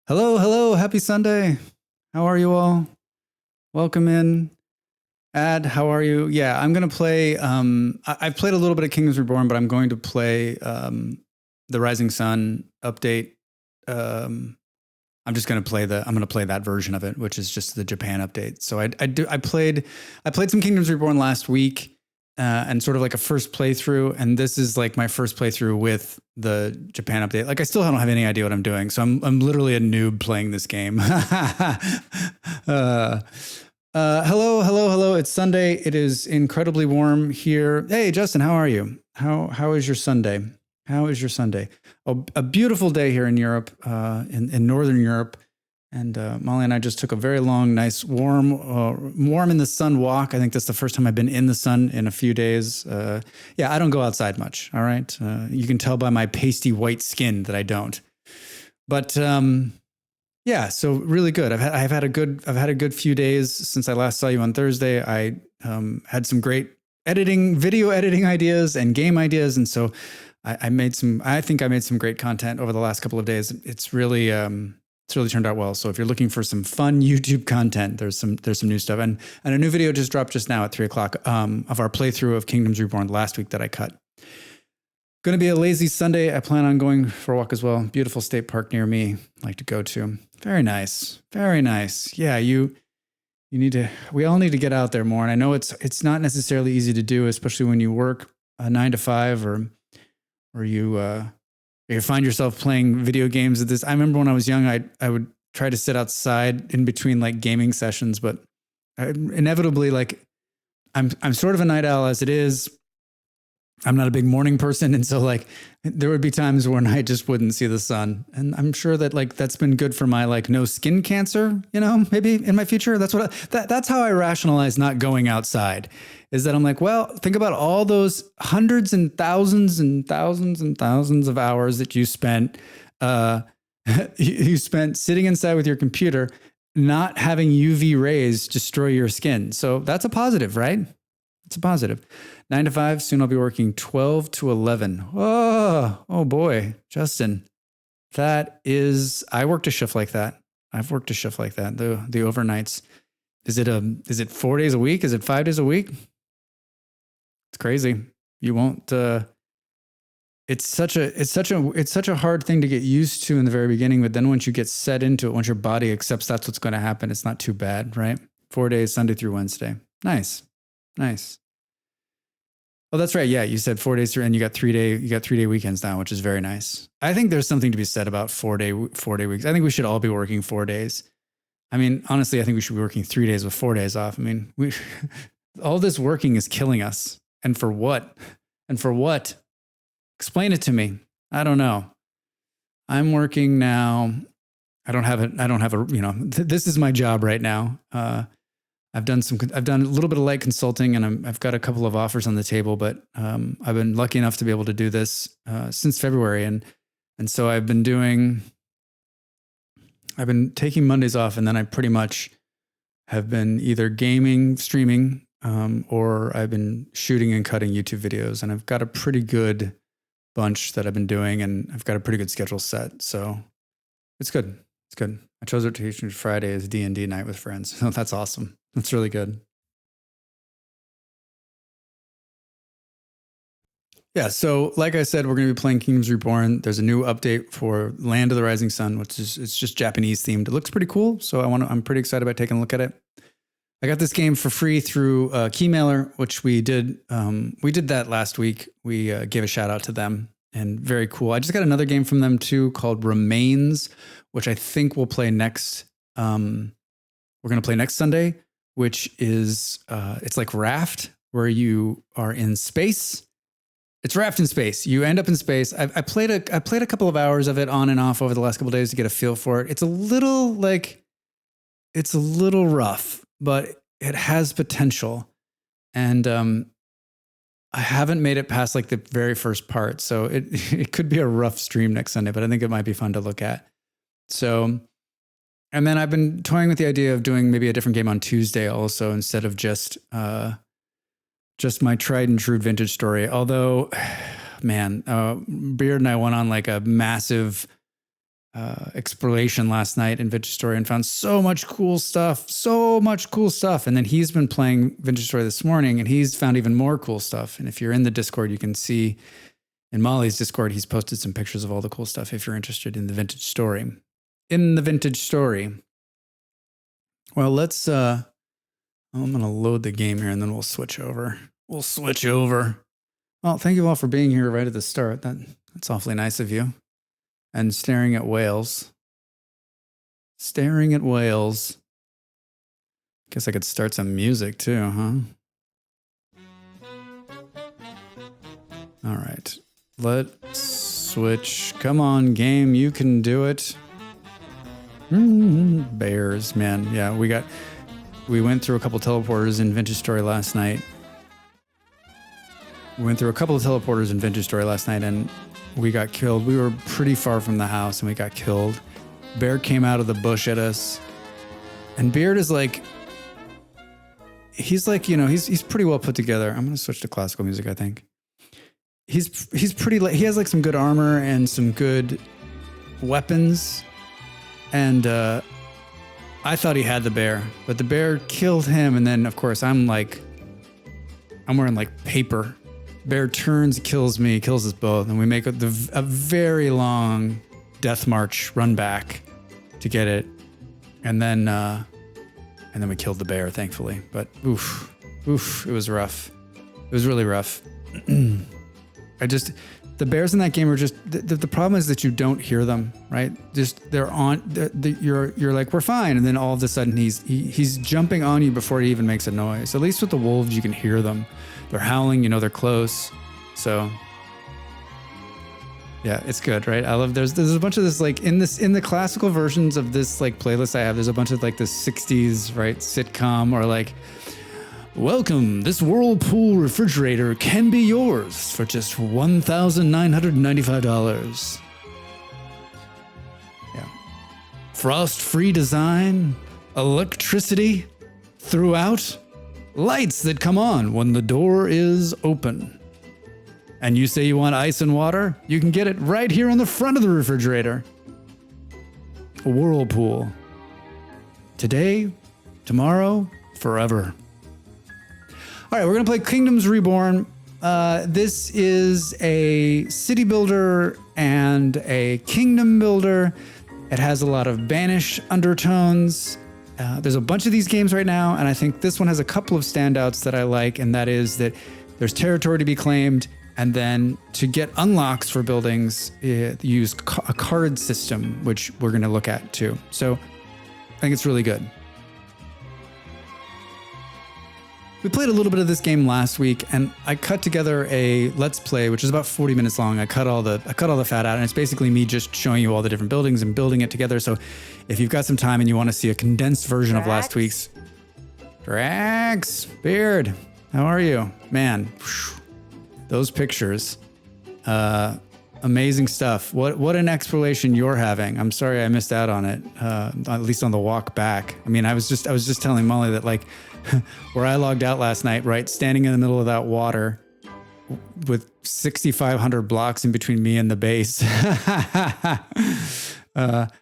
Hello, hello, happy Sunday. How are you all? Welcome in. Ad, how are you? Yeah, I'm gonna play. I've played a little bit of Kingdoms Reborn, but I'm going to play the Rising Sun update. Um, I'm just gonna play the. I'm gonna play that version of it, which is just the Japan update. So I played some Kingdoms Reborn last week, and sort of like a first playthrough, and this is like my first playthrough with the Japan update. Like I still don't have any idea what I'm doing, so I'm literally a noob playing this game. Hello, hello, hello. It's Sunday. It is incredibly warm here. Hey, Justin, how are you? How is your Sunday? How is your Sunday? Oh, a beautiful day here in Europe, in Northern Europe. And Molly and I just took a very long, nice, warm in the sun walk. I think that's the first time I've been in the sun in a few days. Yeah, I don't go outside much. All right, you can tell by my pasty white skin that I don't. But yeah, so really good. I've had a good few days since I last saw you on Thursday. I had some great video editing ideas and game ideas, and so I made some. I think I made some great content over the last couple of days. It's really turned out well. So if you're looking for some fun YouTube content, there's some new stuff, and a new video just dropped just now at 3:00 of our playthrough of Kingdoms Reborn last week that I cut. Going to be a lazy Sunday. I plan on going for a walk as well. Beautiful state park near me. I like to go to. Very nice. Very nice. Yeah, you need to. We all need to get out there more. And I know it's not necessarily easy to do, especially when you work a 9 to 5 or you find yourself playing video games at this. I remember when I was young, I would try to sit outside in between like gaming sessions, but inevitably, like I'm sort of a night owl as it is. I'm not a big morning person. And so like there would be times when I just wouldn't see the sun. And I'm sure that like that's been good for my like no skin cancer, maybe in my future. That's how I rationalize not going outside, is that I'm like, well, think about all those hundreds and thousands and thousands and thousands of hours that you spent you spent sitting inside with your computer, not having UV rays destroy your skin. So that's a positive, right? It's a positive. 9 to 5. Soon I'll be working 12 to 11. Oh boy, Justin. I worked a shift like that. I've worked a shift like that. The overnights. Is it 4 days a week? Is it 5 days a week? It's crazy. You won't. It's such a hard thing to get used to in the very beginning. But then once you get set into it, once your body accepts that's what's going to happen, it's not too bad, right? 4 days, Sunday through Wednesday. Nice. Oh, that's right. Yeah, you said 4 days through, and you got 3-day weekends now, which is very nice. I think there's something to be said about 4-day weeks. I think we should all be working 4 days. I mean, honestly, I think we should be working 3 days with 4 days off. I mean, all this working is killing us, and for what? Explain it to me. I don't know. I'm working now. I don't have a. This is my job right now. I've done a little bit of light consulting, and I've got a couple of offers on the table, but I've been lucky enough to be able to do this since February. And so I've been taking Mondays off, and then I pretty much have been either gaming, streaming, or I've been shooting and cutting YouTube videos, and I've got a pretty good bunch that I've been doing, and I've got a pretty good schedule set. So it's good. It's good. I chose Rotation Friday as D&D night with friends. So that's awesome. That's really good. Yeah, so like I said, we're going to be playing Kingdoms Reborn. There's a new update for Land of the Rising Sun, it's just Japanese themed. It looks pretty cool, so I'm pretty excited about taking a look at it. I got this game for free through Keymailer, which we did. We did that last week. We gave a shout out to them, and very cool. I just got another game from them too called Remains, which I think we'll play next. We're going to play next Sunday, which is it's like Raft, where you are in space. It's Raft in space. You end up in space. I played a couple of hours of it on and off over the last couple of days to get a feel for it. It's a little rough, but it has potential. And I haven't made it past like the very first part, so it could be a rough stream next Sunday, but I think it might be fun to look at. So. And then I've been toying with the idea of doing maybe a different game on Tuesday also, instead of just my tried and true vintage story. Although, man, Beard and I went on like a massive exploration last night in Vintage Story and found so much cool stuff. And then he's been playing Vintage Story this morning and he's found even more cool stuff. And if you're in the Discord, you can see in Molly's Discord, he's posted some pictures of all the cool stuff if you're interested in the Vintage Story. Well, let's, I'm going to load the game here and then we'll switch over. Well, thank you all for being here right at the start. That's awfully nice of you. And staring at whales. Guess I could start some music too, huh? All right. Let's switch. Come on, game. You can do it. Bears, man. Yeah, we went through a couple teleporters in Vintage Story last night. And we got killed. We were pretty far from the house and we got killed. Bear came out of the bush at us. And Beard is like, he's pretty well put together. I'm going to switch to classical music, I think. He has like some good armor and some good weapons. And I thought he had the bear, but the bear killed him. And then of course I'm wearing like paper. Bear turns, kills me, kills us both, and we make a very long death march run back to get it, and then we killed the bear, thankfully. But oof, it was rough. It was really rough. The bears in that game are just the problem is that you don't hear them, right? Just you're like, we're fine, and then all of a sudden he's jumping on you before he even makes a noise. At least with the wolves you can hear them. They're howling, they're close. So yeah, it's good, right? I love there's a bunch of this like in the classical versions of this like playlist I have, there's a bunch of like the 60s, right, sitcom or like, welcome, this Whirlpool refrigerator can be yours for just $1,995. Yeah. Frost-free design, electricity throughout, lights that come on when the door is open. And you say you want ice and water? You can get it right here on the front of the refrigerator. A Whirlpool. Today, tomorrow, forever. All right, we're going to play Kingdoms Reborn. This is a city builder and a kingdom builder. It has a lot of Banish undertones. There's a bunch of these games right now, and I think this one has a couple of standouts that I like, and that is that there's territory to be claimed, and then to get unlocks for buildings, use a card system, which we're going to look at too. So I think it's really good. We played a little bit of this game last week, and I cut together a Let's Play, which is about 40 minutes long. I cut all the fat out, and it's basically me just showing you all the different buildings and building it together. So if you've got some time and you want to see a condensed version of last week's... Drax! Beard! How are you? Man, whew, those pictures. Amazing stuff. What an exploration you're having. I'm sorry I missed out on it, at least on the walk back. I mean, I was just telling Molly that, like, where I logged out last night, right, standing in the middle of that water with 6,500 blocks in between me and the base. I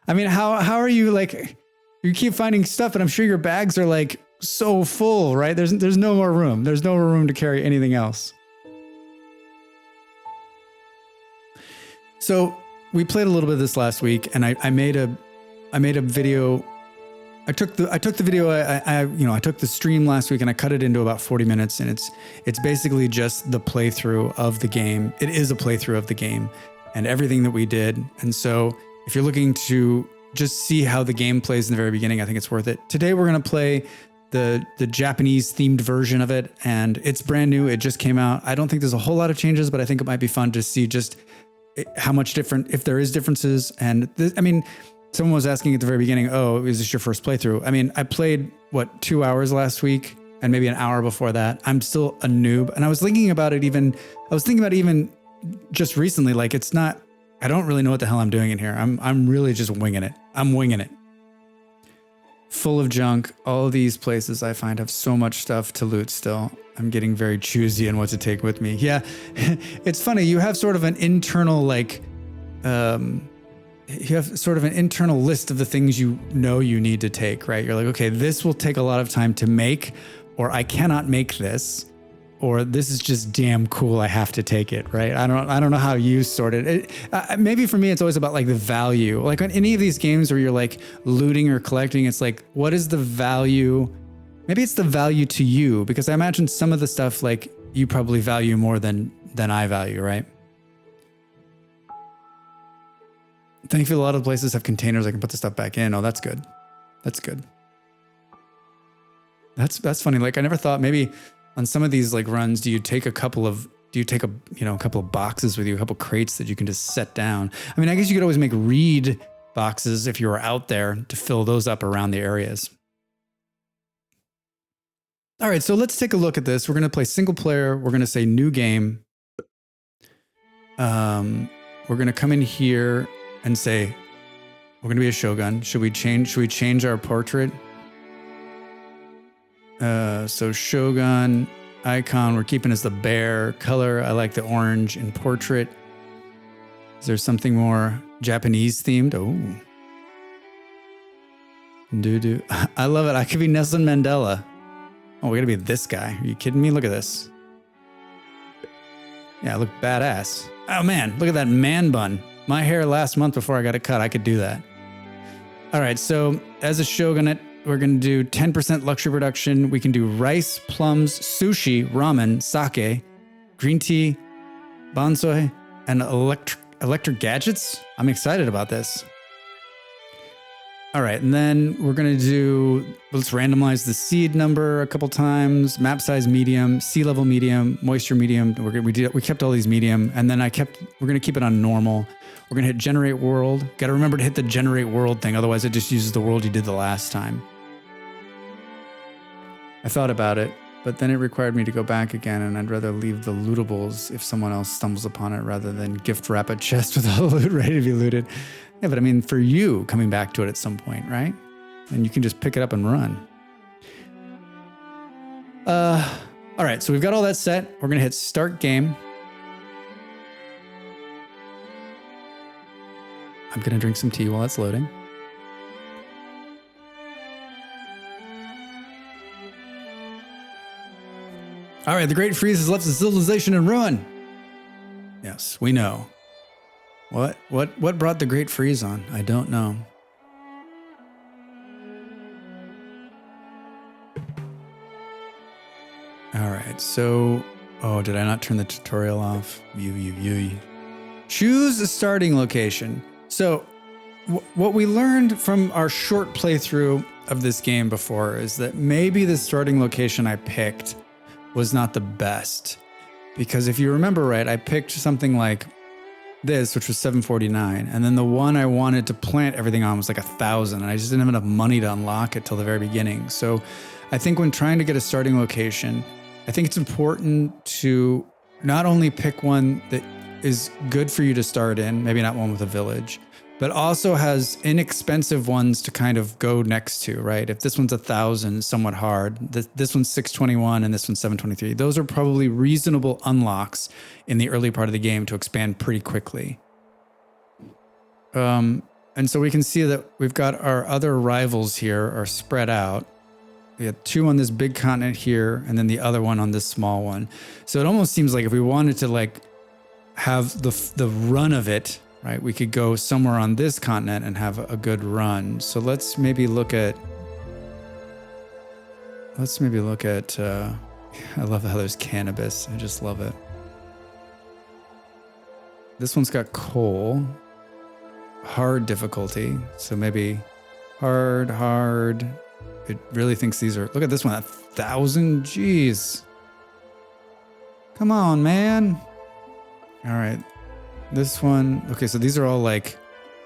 mean, how are you, like, you keep finding stuff, and I'm sure your bags are like so full, right? There's no more room. There's no more room to carry anything else. So we played a little bit of this last week, and I made a video. I took the video. I took the stream last week and I cut it into about 40 minutes, and it's basically just the playthrough of the game. It is a playthrough of the game and everything that we did. And so if you're looking to just see how the game plays in the very beginning, I think it's worth it. Today we're gonna play the Japanese themed version of it, and it's brand new. It just came out. I don't think there's a whole lot of changes, but I think it might be fun to see just how much different, if there is differences. And someone was asking at the very beginning, oh, is this your first playthrough? I mean, I played, 2 hours last week and maybe an hour before that. I'm still a noob. And I was thinking about it even just recently, like I don't really know what the hell I'm doing in here. I'm really just winging it. I'm winging it. Full of junk. All of these places I find have so much stuff to loot still. I'm getting very choosy on what to take with me. Yeah, it's funny. You have sort of an internal, like, you have sort of an internal list of the things you know you need to take, right? You're like, okay, this will take a lot of time to make, or I cannot make this, or this is just damn cool, I have to take it, right? I don't know how you sort it. Maybe for me, it's always about like the value. Like on any of these games where you're like looting or collecting, it's like, what is the value? Maybe it's the value to you, because I imagine some of the stuff like you probably value more than I value, right? Thankfully, a lot of places have containers I can put the stuff back in. Oh, that's good. That's good. That's funny. Like I never thought maybe on some of these like runs, do you take a couple of boxes with you, a couple crates that you can just set down? I mean, I guess you could always make reed boxes if you were out there to fill those up around the areas. All right, so let's take a look at this. We're going to play single player. We're going to say new game. We're going to come in here and say, we're going to be a shogun. Should we change our portrait? So shogun icon, we're keeping as the bear. Color, I like the orange in portrait. Is there something more Japanese themed? Oh. I love it. I could be Nelson Mandela. Oh, we're going to be this guy. Are you kidding me? Look at this. Yeah, I look badass. Oh man, look at that man bun. My hair last month before I got it cut, I could do that. All right, so as a shogunate, we're going to do 10% luxury production. We can do rice, plums, sushi, ramen, sake, green tea, bonsai, and electric gadgets. I'm excited about this. All right, and then we're going to do, let's randomize the seed number a couple times, map size medium, sea level medium, moisture medium. We kept all these medium, and then we're going to keep it on normal. We're going to hit generate world. Got to remember to hit the generate world thing, otherwise it just uses the world you did the last time. I thought about it, but then it required me to go back again, and I'd rather leave the lootables if someone else stumbles upon it rather than gift wrap a chest with all the loot ready to be looted. Yeah, but I mean, for you coming back to it at some point, right? And you can just pick it up and run. All right, so we've got all that set. We're going to hit start game. I'm going to drink some tea while it's loading. All right, the Great Freeze has left the civilization in ruin. Yes, we know. What brought the Great Freeze on? I don't know. All right, so... Oh, did I not turn the tutorial off? Choose a starting location. So, what we learned from our short playthrough of this game before is that maybe the starting location I picked was not the best. Because if you remember right, I picked something like this, which was 749, and then the one I wanted to plant everything on was like 1,000, and I just didn't have enough money to unlock it till the very beginning. So I think when trying to get a starting location, I think it's important to not only pick one that is good for you to start in, maybe not one with a village, but also has inexpensive ones to kind of go next to, right? If this one's 1,000, somewhat hard. This one's 621 and this one's 723. Those are probably reasonable unlocks in the early part of the game to expand pretty quickly. And so we can see that we've got our other rivals here are spread out. We have 2 on this big continent here, and then the other one on this small one. So it almost seems like if we wanted to like have the run of it, right, we could go somewhere on this continent and have a good run. So let's maybe look at, I love how there's cannabis. I just love it. This one's got coal, hard difficulty. So maybe hard. It really thinks these are, look at this one, 1,000, geez. Come on, man. All right. This one, okay, so these are all like,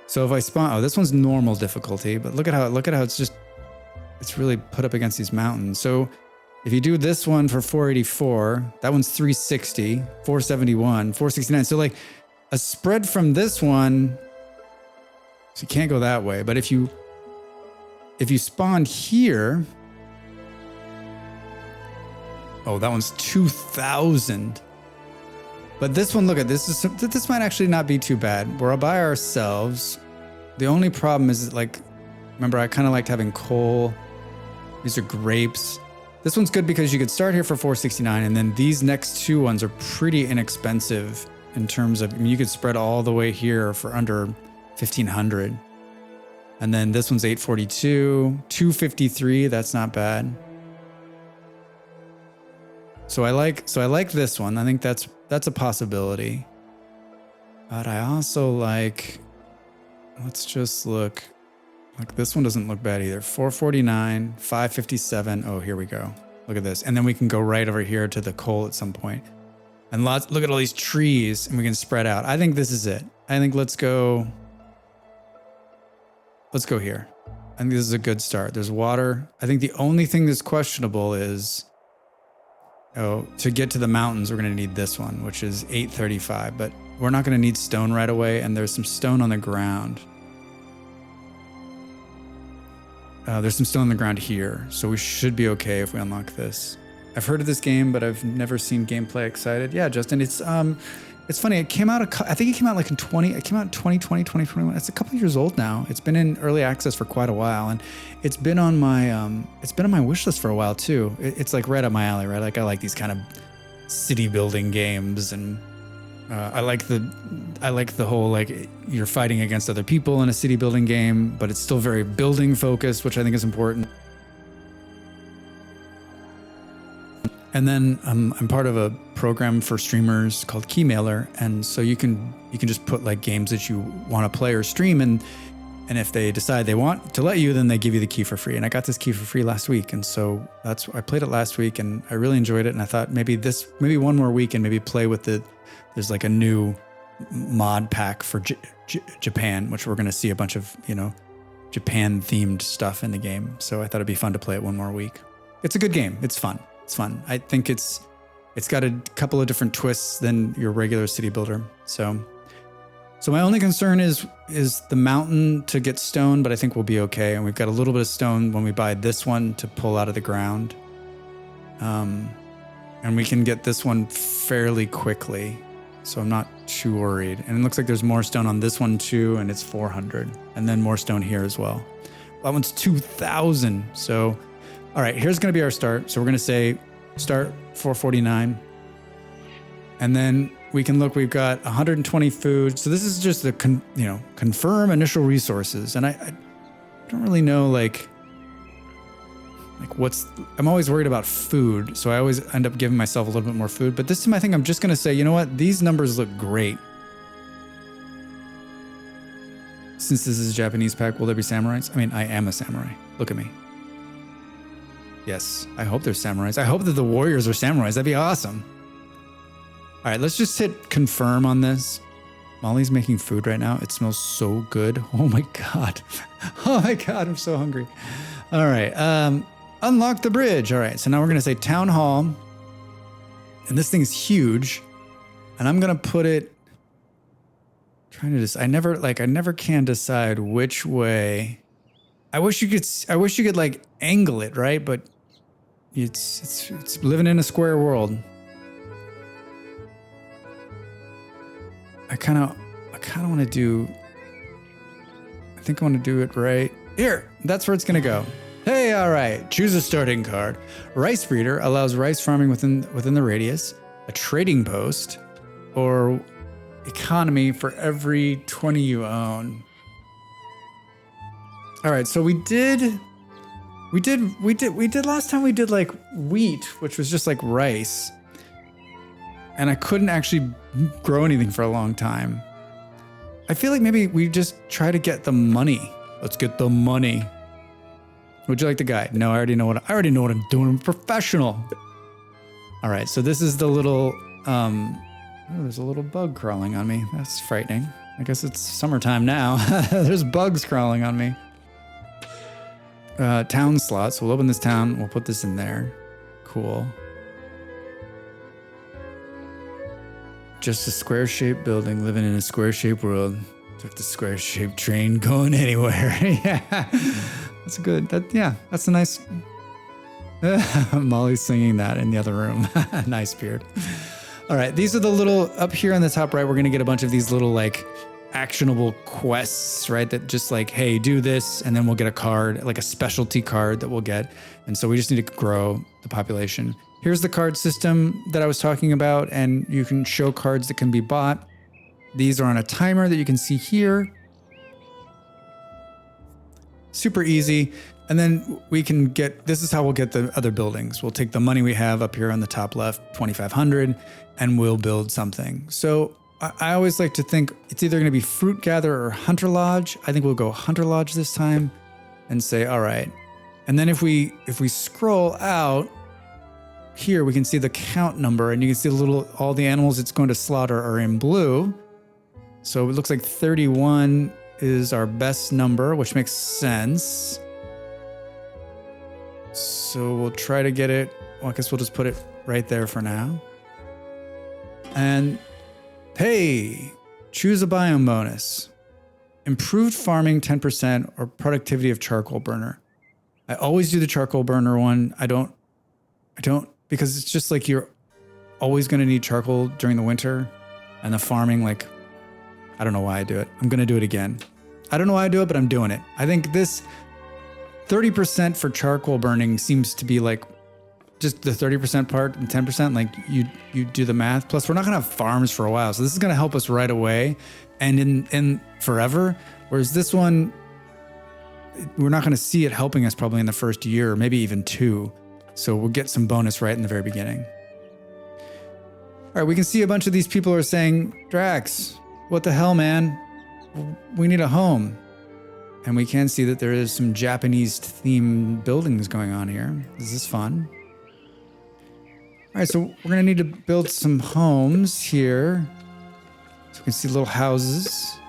so if I spawn, oh, this one's normal difficulty, but look at how it's really put up against these mountains. So if you do this one for 484, that one's 360, 471, 469. So like a spread from this one, so you can't go that way. But if you spawn here, oh, that one's 2,000. But this one, look at this. This might actually not be too bad. We're by ourselves. The only problem is that, like, remember, I kind of liked having coal. These are grapes. This one's good because you could start here for 469, and then these next two ones are pretty inexpensive in terms of, I mean, you could spread all the way here for under 1,500. And then this one's 842, 253. That's not bad. So I like this one. I think that's a possibility. But I also like, let's just look. Like this one doesn't look bad either. 449, 557. Oh, here we go. Look at this. And then we can go right over here to the coal at some point. And look at all these trees, and we can spread out. I think this is it. I think let's go here. I think this is a good start. There's water. I think the only thing that's questionable is, to get to the mountains, we're going to need this one, which is 835. But we're not going to need stone right away, and there's some stone on the ground. There's some stone on the ground here, so we should be okay if we unlock this. I've heard of this game, but I've never seen gameplay excited. Yeah, Justin, it's funny. It came out, I think it came out like it came out in 2020, 2021. It's a couple of years old now. It's been in early access for quite a while, and it's been on my wish list for a while too. It's like right up my alley, right? Like I like these kind of city building games, and I like the whole, like, you're fighting against other people in a city building game, but it's still very building focused, which I think is important. And then I'm part of a program for streamers called Keymailer, and so you can just put like games that you want to play or stream, and if they decide they want to let you, then they give you the key for free. And I got this key for free last week, and so I played it last week, and I really enjoyed it. And I thought maybe one more week and maybe play with there's like a new mod pack for Japan, which we're going to see a bunch of, Japan themed stuff in the game. So I thought it'd be fun to play it one more week. It's a good game. It's fun. It's fun. I think it's got a couple of different twists than your regular city builder. So my only concern is the mountain to get stone, but I think we'll be okay. And we've got a little bit of stone when we buy this one to pull out of the ground. And we can get this one fairly quickly. So I'm not too worried. And it looks like there's more stone on this one too, and it's 400. And then more stone here as well. That one's 2,000. So, all right, here's going to be our start. So we're going to say start 449. And then we can look, we've got 120 food. So this is just the, confirm initial resources. And I don't really know, like I'm always worried about food. So I always end up giving myself a little bit more food. But this time I think I'm just going to say, you know what? These numbers look great. Since this is a Japanese pack, will there be samurais? I mean, I am a samurai. Look at me. Yes, I hope there's samurais. I hope that the warriors are samurais. That'd be awesome. All right, let's just hit confirm on this. Molly's making food right now. It smells so good. Oh my God. Oh my God, I'm so hungry. All right, unlock the bridge. All right, so now we're gonna say town hall. And this thing's huge. And I'm gonna put it, I never can decide which way. I wish you could like angle it, right? But it's living in a square world. I kind of want to do, I think I want to do it right here. That's where it's going to go. Hey, all right. Choose a starting card. Rice breeder allows rice farming within the radius. A trading post, or economy for every 20 you own. All right. So we did last time we did like wheat, which was just like rice. And I couldn't actually grow anything for a long time. I feel like maybe we just try to get the money. Let's get the money. Would you like the guide? No, I already know what I'm doing. I'm a professional. All right, so this is the little, there's a little bug crawling on me. That's frightening. I guess it's summertime now. There's bugs crawling on me. Town slot. So we'll open this town. We'll put this in there. Cool. Just a square-shaped building living in a square-shaped world. Took the square-shaped train going anywhere. Yeah, that's a good. That's a nice. Molly's singing that in the other room. Nice beard. All right, these are the little up here on the top right. We're gonna get a bunch of these little like actionable quests, right? That just like, hey, do this, and then we'll get a card, like a specialty card that we'll get. And so we just need to grow the population. Here's the card system that I was talking about, and you can show cards that can be bought. These are on a timer that you can see here. Super easy. And then we can get, this is how we'll get the other buildings. We'll take the money we have up here on the top left, 2,500, and we'll build something. So I always like to think it's either going to be Fruit Gatherer or Hunter Lodge. I think we'll go Hunter Lodge this time and say, all right. And then if we scroll out here, we can see the count number, and you can see all the animals it's going to slaughter are in blue. So it looks like 31 is our best number, which makes sense. So we'll try to get it. Well, I guess we'll just put it right there for now. And hey, choose a biome bonus. Improved farming 10% or productivity of charcoal burner. I always do the charcoal burner one. I don't, because it's just like you're always going to need charcoal during the winter, and the farming, like, I don't know why I do it. I'm going to do it again. I don't know why I do it, but I'm doing it. I think this 30% for charcoal burning seems to be like just the 30% part and 10%, like you do the math. Plus, we're not going to have farms for a while. So this is going to help us right away and in forever. Whereas this one, we're not going to see it helping us probably in the first year, or maybe even 2. So we'll get some bonus right in the very beginning. All right, we can see a bunch of these people are saying, Drax, what the hell, man? We need a home. And we can see that there is some Japanese themed buildings going on here. This is fun. All right, so we're gonna need to build some homes here. So we can see little houses.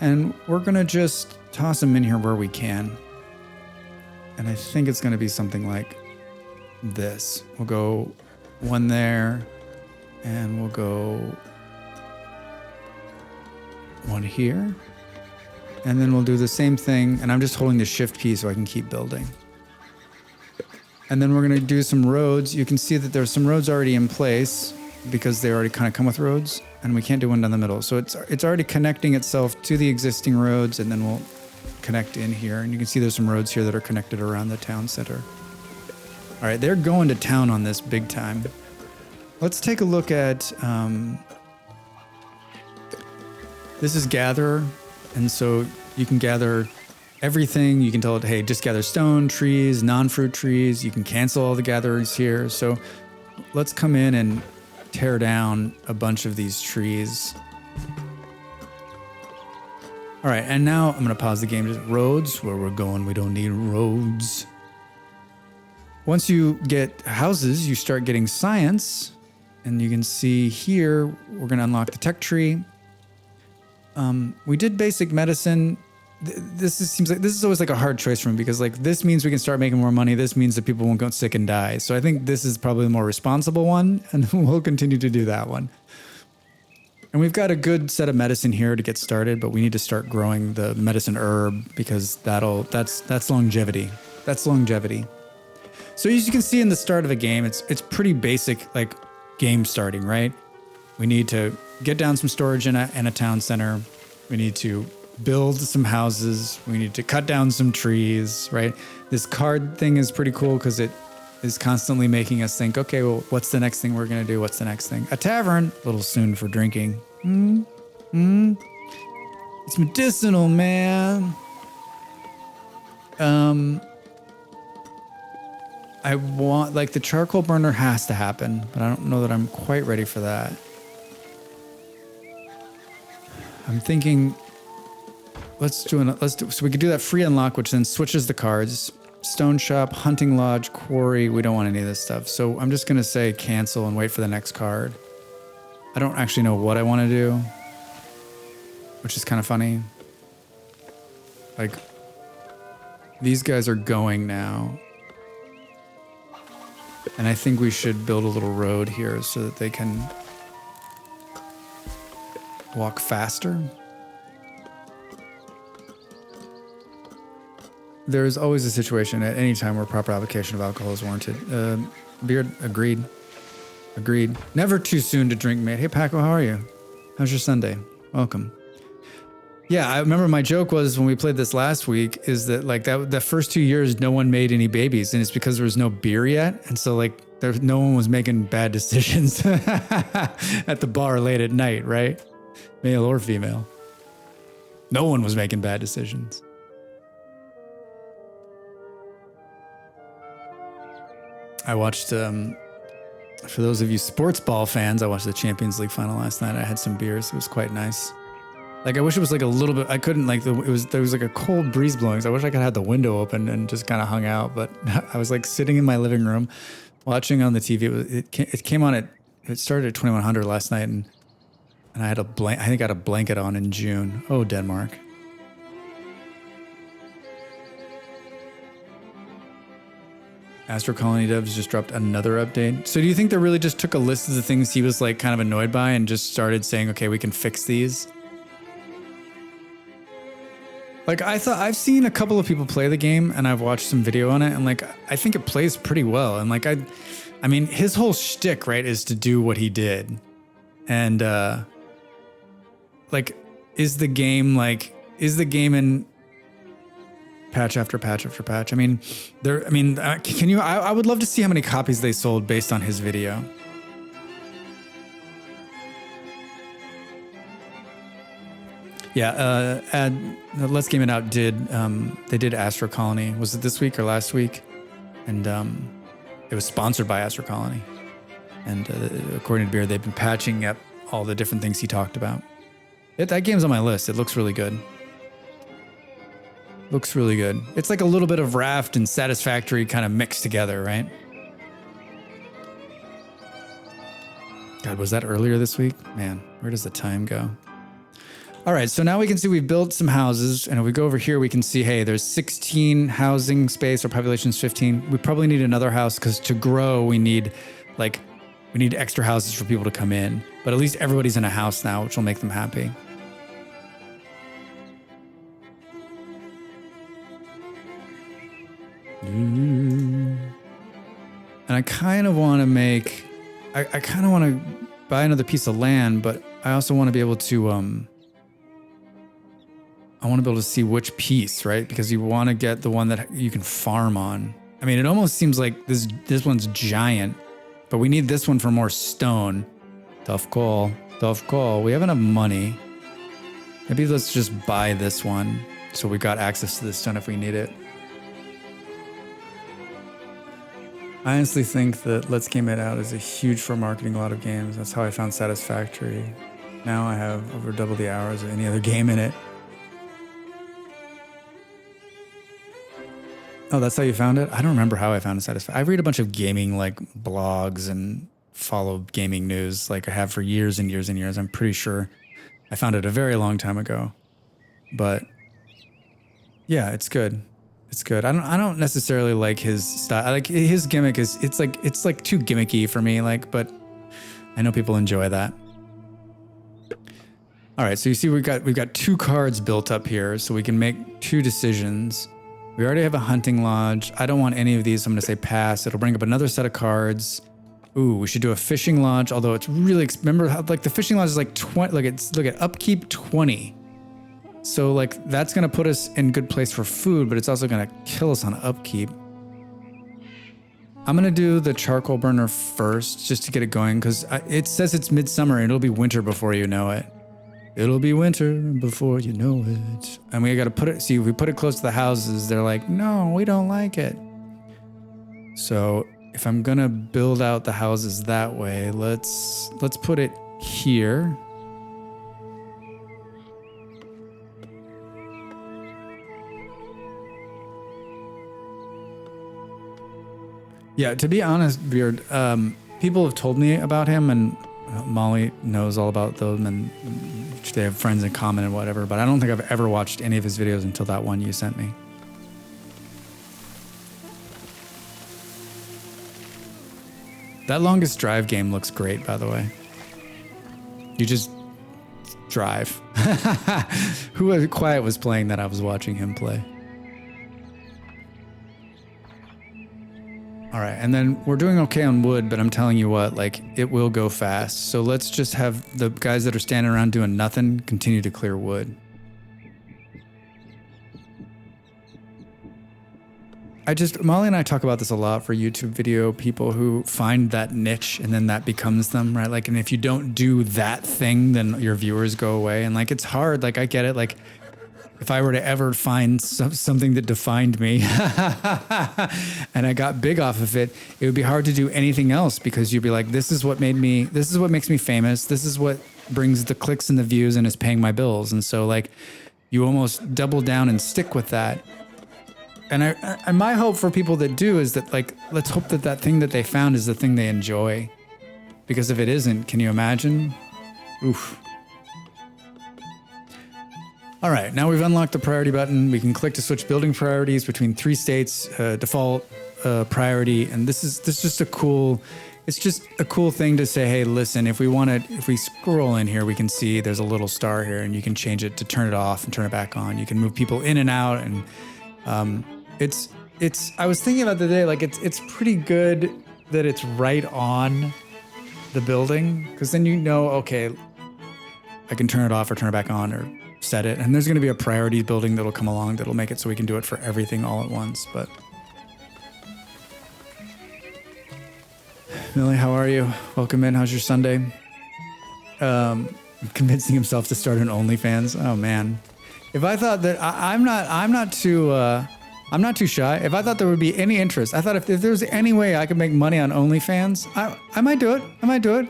And we're gonna just toss them in here where we can. And I think it's gonna be something like this. We'll go one there, and we'll go one here. And then we'll do the same thing. And I'm just holding the shift key so I can keep building. And then we're going to do some roads. You can see that there's some roads already in place because they already kind of come with roads, and we can't do one down the middle. So it's already connecting itself to the existing roads, and then we'll connect in here. And you can see there's some roads here that are connected around the town center. All right, they're going to town on this big time. Let's take a look at, this is Gatherer. And so you can gather everything. You can tell it, hey, just gather stone, trees, non-fruit trees. You can cancel all the gatherers here. So let's come in and tear down a bunch of these trees. All right, and now I'm gonna pause the game. Just roads, where we're going, we don't need roads. Once you get houses, you start getting science. And you can see here, we're gonna unlock the tech tree. We did basic medicine. Seems like this is always like a hard choice for me, because like this means we can start making more money. This means that people won't go sick and die. So I think this is probably the more responsible one, and we'll continue to do that one. And we've got a good set of medicine here to get started, but we need to start growing the medicine herb, because that's longevity. That's longevity. So as you can see in the start of a game, it's pretty basic, like game starting, right? We need to get down some storage in a town center. We need to build some houses. We need to cut down some trees, right? This card thing is pretty cool because it is constantly making us think, okay, well, what's the next thing we're going to do? What's the next thing? A tavern, a little soon for drinking. It's medicinal, man. I want, like, the charcoal burner has to happen, but I don't know that I'm quite ready for that. I'm thinking, so we could do that free unlock, which then switches the cards. Stone shop, hunting lodge, quarry. We don't want any of this stuff. So I'm just going to say cancel and wait for the next card. I don't actually know what I want to do, which is kind of funny. Like, these guys are going now. And I think we should build a little road here so that they can walk faster. There's always a situation at any time where proper application of alcohol is warranted. Beard, agreed. Agreed. Never too soon to drink, mate. Hey, Paco, how are you? How's your Sunday? Welcome. Yeah, I remember my joke was when we played this last week is that like that the first 2 years no one made any babies, and it's because there was no beer yet, and so like no one was making bad decisions at the bar late at night, right? Male or female. No one was making bad decisions. I watched, for those of you sports ball fans, I watched the Champions League final last night. I had some beers. It was quite nice. Like, I wish it was like a little bit, I couldn't like, there was like a cold breeze blowing. So I wish I could have had the window open and just kind of hung out. But I was like sitting in my living room watching on the TV. It came on it started at 2100 last night. And I had I think I had a blanket on in June. Oh, Denmark. Astro Colony Devs just dropped another update. So do you think they really just took a list of the things he was like kind of annoyed by and just started saying, okay, we can fix these? Like I've seen a couple of people play the game and I've watched some video on it and like, I think it plays pretty well. And like, I mean, his whole shtick, right, is to do what he did. And like, is the game in patch after patch after patch? I mean, can you, I would love to see how many copies they sold based on his video. Yeah, Let's Game It Out they did Astro Colony. Was it this week or last week? And it was sponsored by Astro Colony. And according to Beer, they've been patching up all the different things he talked about. That game's on my list. It looks really good. Looks really good. It's like a little bit of Raft and Satisfactory kind of mixed together, right? God, was that earlier this week? Man, where does the time go? All right, so now we can see we've built some houses, and if we go over here, we can see, hey, there's 16 housing space, our population's 15. We probably need another house because to grow, we need extra houses for people to come in. But at least everybody's in a house now, which will make them happy. And I kind of want to make, I kind of want to buy another piece of land, but I also want to be able to, I want to be able to see which piece, right? Because you want to get the one that you can farm on. I mean, it almost seems like this one's giant, but we need this one for more stone. Tough call. Tough call. We have enough money. Maybe let's just buy this one so we got access to this stone if we need it. I honestly think that Let's Game It Out is a huge for marketing a lot of games. That's how I found Satisfactory. Now I have over double the hours of any other game in it. Oh, that's how you found it? I don't remember how I found it Satisfactory. I read a bunch of gaming like blogs and follow gaming news like I have for years and years and years. I'm pretty sure I found it a very long time ago. But yeah, it's good. It's good. I don't necessarily like his style. Like his gimmick is it's like too gimmicky for me, like, but I know people enjoy that. All right, so you see we've got 2 cards built up here, so we can make 2 decisions. We already have a hunting lodge. I don't want any of these, so I'm gonna say pass. It'll bring up another set of cards. Ooh, we should do a fishing lodge, although it's really, remember how like the fishing lodge is like 20, look at upkeep 20. So like that's gonna put us in good place for food, but it's also gonna kill us on upkeep. I'm gonna do the charcoal burner first, just to get it going, because it says it's midsummer and it'll be winter before you know it. It'll be winter before you know it. And we gotta put it, see, if we put it close to the houses, they're like, no, we don't like it. So if I'm gonna build out the houses that way, let's put it here. Yeah, to be honest, Beard, people have told me about him, and Molly knows all about them, and they have friends in common and whatever, but I don't think I've ever watched any of his videos until that one you sent me. That longest drive game looks great, by the way. You just drive. Who was quiet was playing that? I was watching him play. All right, and then we're doing okay on wood, but I'm telling you what, like, it will go fast. So let's just have the guys that are standing around doing nothing continue to clear wood. Molly and I talk about this a lot for YouTube video people who find that niche and then that becomes them, right? Like, and if you don't do that thing, then your viewers go away. And like, it's hard. Like, I get it. Like, if I were to ever find something that defined me and I got big off of it, it would be hard to do anything else because you'd be like, this is what makes me famous. This is what brings the clicks and the views and is paying my bills. And so like, you almost double down and stick with that. And my hope for people that do is that like, let's hope that that thing that they found is the thing they enjoy. Because if it isn't, can you imagine? Oof. All right, now we've unlocked the priority button. We can click to switch building priorities between 3 states, default, priority. And this is just a cool, it's just a cool thing to say, hey, listen, if we scroll in here, we can see there's a little star here and you can change it to turn it off and turn it back on. You can move people in and out and, I was thinking about the day, like it's pretty good that it's right on the building because then you know, okay, I can turn it off or turn it back on or set it. And there's going to be a priorities building that'll come along that'll make it so we can do it for everything all at once. But Millie, how are you? Welcome in. How's your Sunday? Convincing himself to start an OnlyFans. Oh man. If I thought that I'm not too shy. If I thought there would be any interest, I thought if there was any way I could make money on OnlyFans, I might do it. I might do it.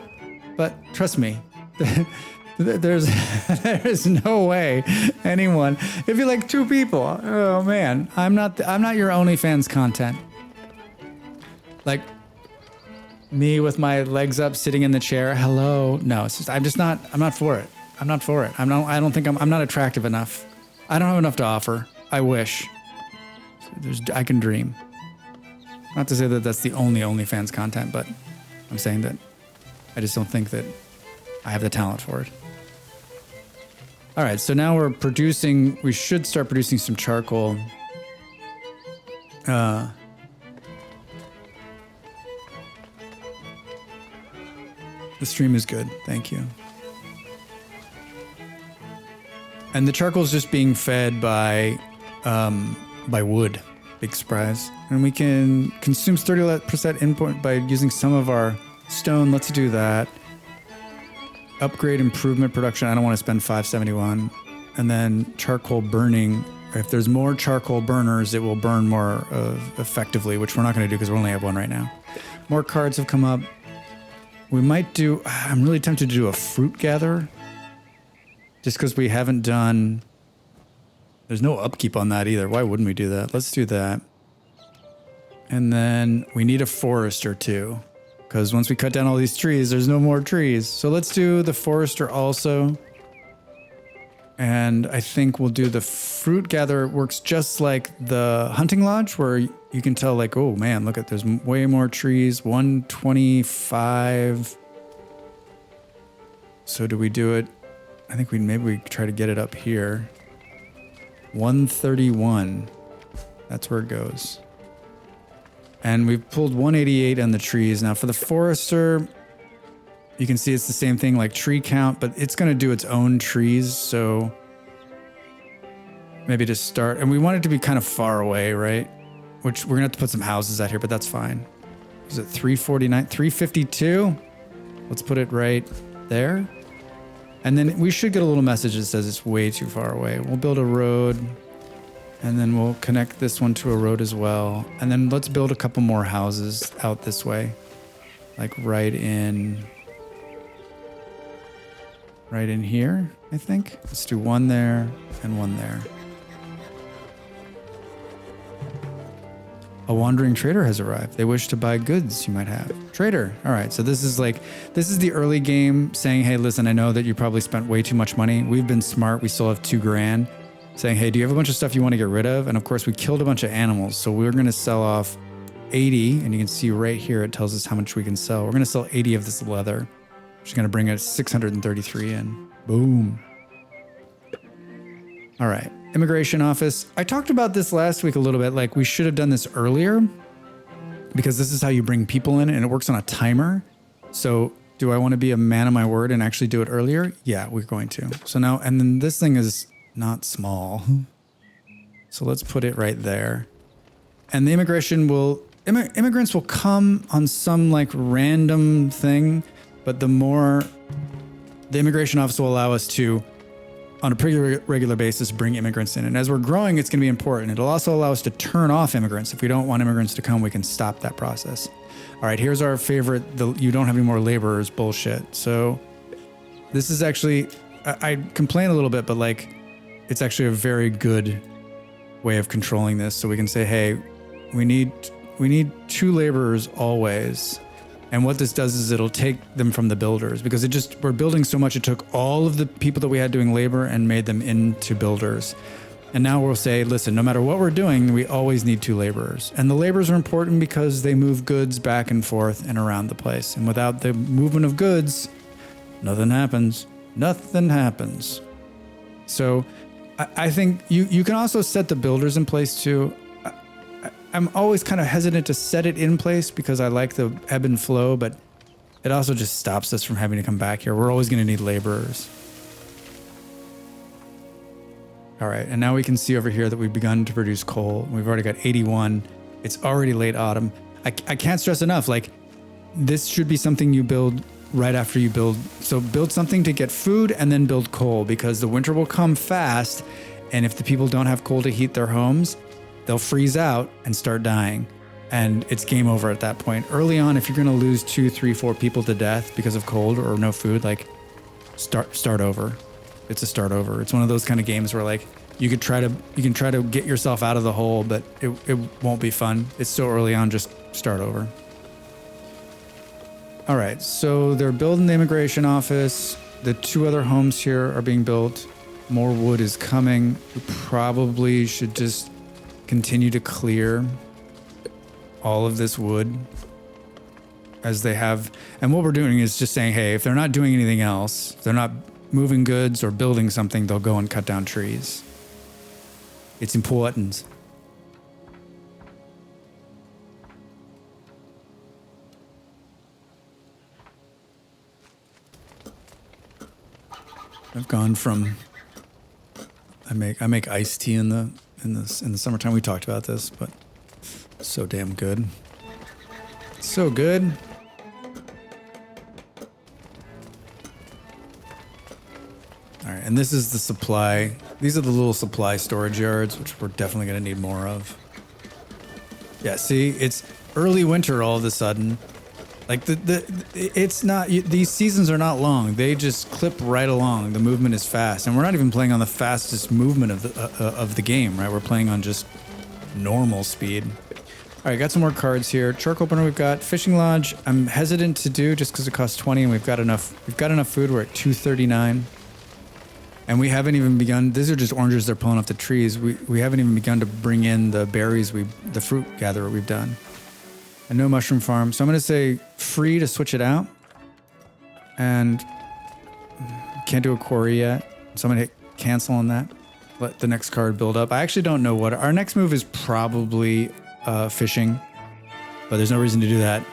But trust me, there's no way anyone. If you're like 2 people, oh man, I'm not your OnlyFans content. Like me with my legs up, sitting in the chair. Hello, no, it's just I'm not for it. I'm not for it. I'm not attractive enough. I don't have enough to offer. I wish. I can dream. Not to say that that's the only OnlyFans content, but I'm saying that I just don't think that I have the talent for it. All right, so now we should start producing some charcoal. The stream is good, thank you. And the charcoal is just being fed by wood. Big surprise. And we can consume 30% input by using some of our stone. Let's do that. Upgrade improvement production. I don't want to spend 571. And then charcoal burning. If there's more charcoal burners, it will burn more effectively, which we're not going to do because we only have one right now. More cards have come up. We might do, I'm really tempted to do a fruit gather. Just because we haven't done, there's no upkeep on that either. Why wouldn't we do that? Let's do that. And then we need a forester too. Because once we cut down all these trees, there's no more trees. So let's do the forester also. And I think we'll do the fruit gather. It works just like the hunting lodge where you can tell like, oh man, look at, there's way more trees. 125. So do we do it? I think maybe we try to get it up here. 131. That's where it goes. And we've pulled 188 on the trees. Now for the forester, you can see it's the same thing like tree count, but it's going to do its own trees. So maybe to start, and we want it to be kind of far away, right? Which we're going to have to put some houses out here, but that's fine. Is it 349, 352? Let's put it right there. And then we should get a little message that says it's way too far away. We'll build a road and then we'll connect this one to a road as well. And then let's build a couple more houses out this way. Like right in here, I think. Let's do one there and one there. A wandering trader has arrived. They wish to buy goods you might have. Trader. All right. So this is the early game saying, hey, listen, I know that you probably spent way too much money. We've been smart. We still have $2,000. Saying, hey, do you have a bunch of stuff you want to get rid of? And of course we killed a bunch of animals. So we're going to sell off 80. And you can see right here, it tells us how much we can sell. We're going to sell 80 of this leather, which is going to bring us 633 in. Boom. All right. Immigration office. I talked about this last week a little bit. Like we should have done this earlier because this is how you bring people in and it works on a timer. So do I want to be a man of my word and actually do it earlier? Yeah, we're going to. So now, and then this thing is not small. So let's put it right there. And the immigrants will come on some like random thing, but the immigration office will allow us to, on a pretty regular basis, bring immigrants in. And as we're growing, it's going to be important. It'll also allow us to turn off immigrants. If we don't want immigrants to come, we can stop that process. All right, here's our favorite, you don't have any more laborers bullshit. So this is actually, I complain a little bit, but like, it's actually a very good way of controlling this. So we can say, hey, we need 2 laborers always. And what this does is it'll take them from the builders, because we're building so much. It took all of the people that we had doing labor and made them into builders. And now we'll say, listen, no matter what we're doing, we always need 2 laborers. And the laborers are important because they move goods back and forth and around the place. And without the movement of goods, nothing happens. Nothing happens. So I think you can also set the builders in place too. I'm always kind of hesitant to set it in place because I like the ebb and flow, but it also just stops us from having to come back here. We're always going to need laborers. All right, and now we can see over here that we've begun to produce coal. We've already got 81. It's already late autumn. I can't stress enough, like, this should be something you build right after you build. So build something to get food and then build coal, because the winter will come fast. And if the people don't have coal to heat their homes, they'll freeze out and start dying. And it's game over at that point. Early on, if you're going to lose 2, 3, 4 people to death because of cold or no food, like, start over. It's a start over. It's one of those kind of games where like you can try to get yourself out of the hole, but it won't be fun. It's so early on, just start over. All right, so they're building the immigration office. The 2 other homes here are being built. More wood is coming. We probably should just continue to clear all of this wood as they have. And what we're doing is just saying, hey, if they're not doing anything else, if they're not moving goods or building something, they'll go and cut down trees. It's important. I've gone from I make iced tea in the summertime. We talked about this, but so damn good. So good. All right, and this is the supply. These are the little supply storage yards, which we're definitely going to need more of. Yeah, see, it's early winter all of a sudden. Like it's not, these seasons are not long. They just clip right along. The movement is fast, and we're not even playing on the fastest movement of the game, right? We're playing on just normal speed. All right, got some more cards here. Charcoal burner, we've got fishing lodge. I'm hesitant to do just because it costs 20, and we've got enough food. We're at 239. And we haven't even begun, these are just oranges they're pulling off the trees. We haven't even begun to bring in the berries, the fruit gatherer we've done. And no mushroom farm. So I'm going to say free to switch it out. And can't do a quarry yet. So I'm going to hit cancel on that. Let the next card build up. I actually don't know what, our next move is probably fishing. But there's no reason to do that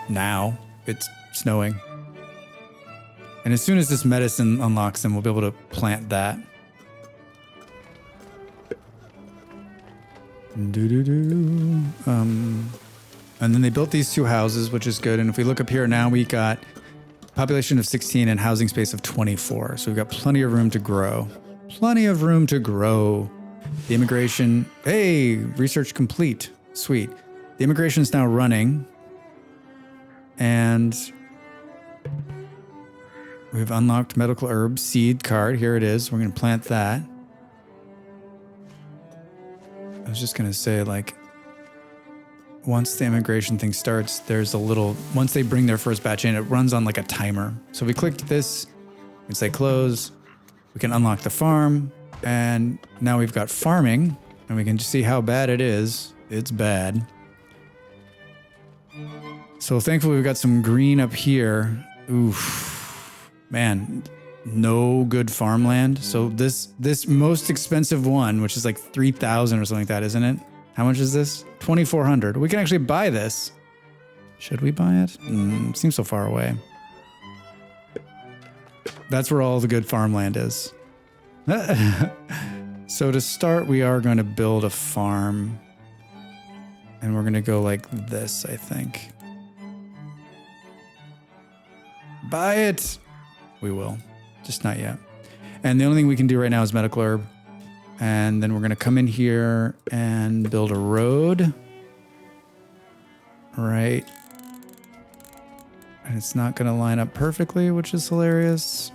now. It's snowing. And as soon as this medicine unlocks them, we'll be able to plant that. And then they built these 2 houses, which is good. And if we look up here now, we got population of 16 and housing space of 24. So we've got plenty of room to grow. Plenty of room to grow. The immigration, hey, research complete. Sweet. The immigration is now running. And we've unlocked medical herb seed card. Here it is. We're going to plant that. I was just going to say, like, once the immigration thing starts, there's a little, once they bring their first batch in, it runs on like a timer. So we clicked this, we can say close, we can unlock the farm, and now we've got farming, and we can just see how bad it is. It's bad. So thankfully we've got some green up here. Oof, man, no good farmland. So this most expensive one, which is like 3,000 or something like that, isn't it? How much is this? 2,400. We can actually buy this. Should we buy it? Seems so far away. That's where all the good farmland is. So to start, we are going to build a farm. And we're going to go like this, I think. Buy it. We will. Just not yet. And the only thing we can do right now is medical herb. And then we're going to come in here and build a road. Right. And it's not going to line up perfectly, which is hilarious.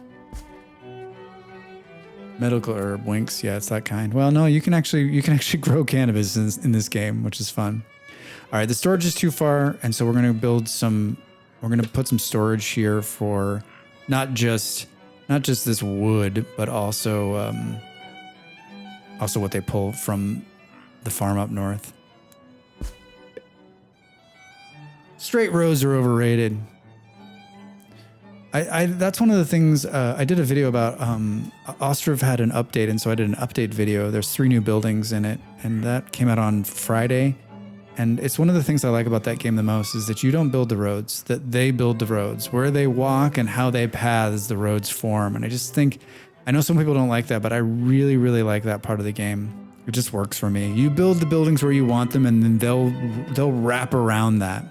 Medical herb winks. Yeah, it's that kind. Well, no, you can actually grow cannabis in this game, which is fun. All right, the storage is too far, and so we're going to build some. We're going to put some storage here for not just this wood, but also what they pull from the farm up north. Straight roads are overrated. That's one of the things I did a video about. Ostrov had an update, and so I did an update video. There's 3 new buildings in it, and that came out on Friday. And it's one of the things I like about that game the most is that you don't build the roads, that they build the roads. Where they walk and how they paths, the roads form. And I just think, I know some people don't like that, but I really, really like that part of the game. It just works for me. You build the buildings where you want them, and then they'll wrap around that.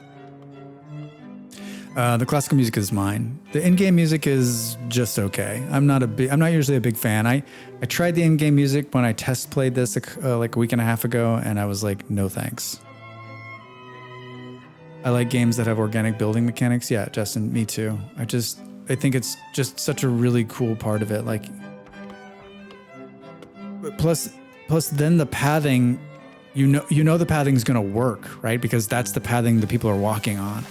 The classical music is mine. The in-game music is just okay. I'm not usually a big fan. I tried the in-game music when I test played this like a week and a half ago, and I was like, no thanks. I like games that have organic building mechanics. Yeah, Justin, me too. I think it's just such a really cool part of it. Like, plus then the pathing, you know the pathing is going to work, right? Because that's the pathing the people are walking on.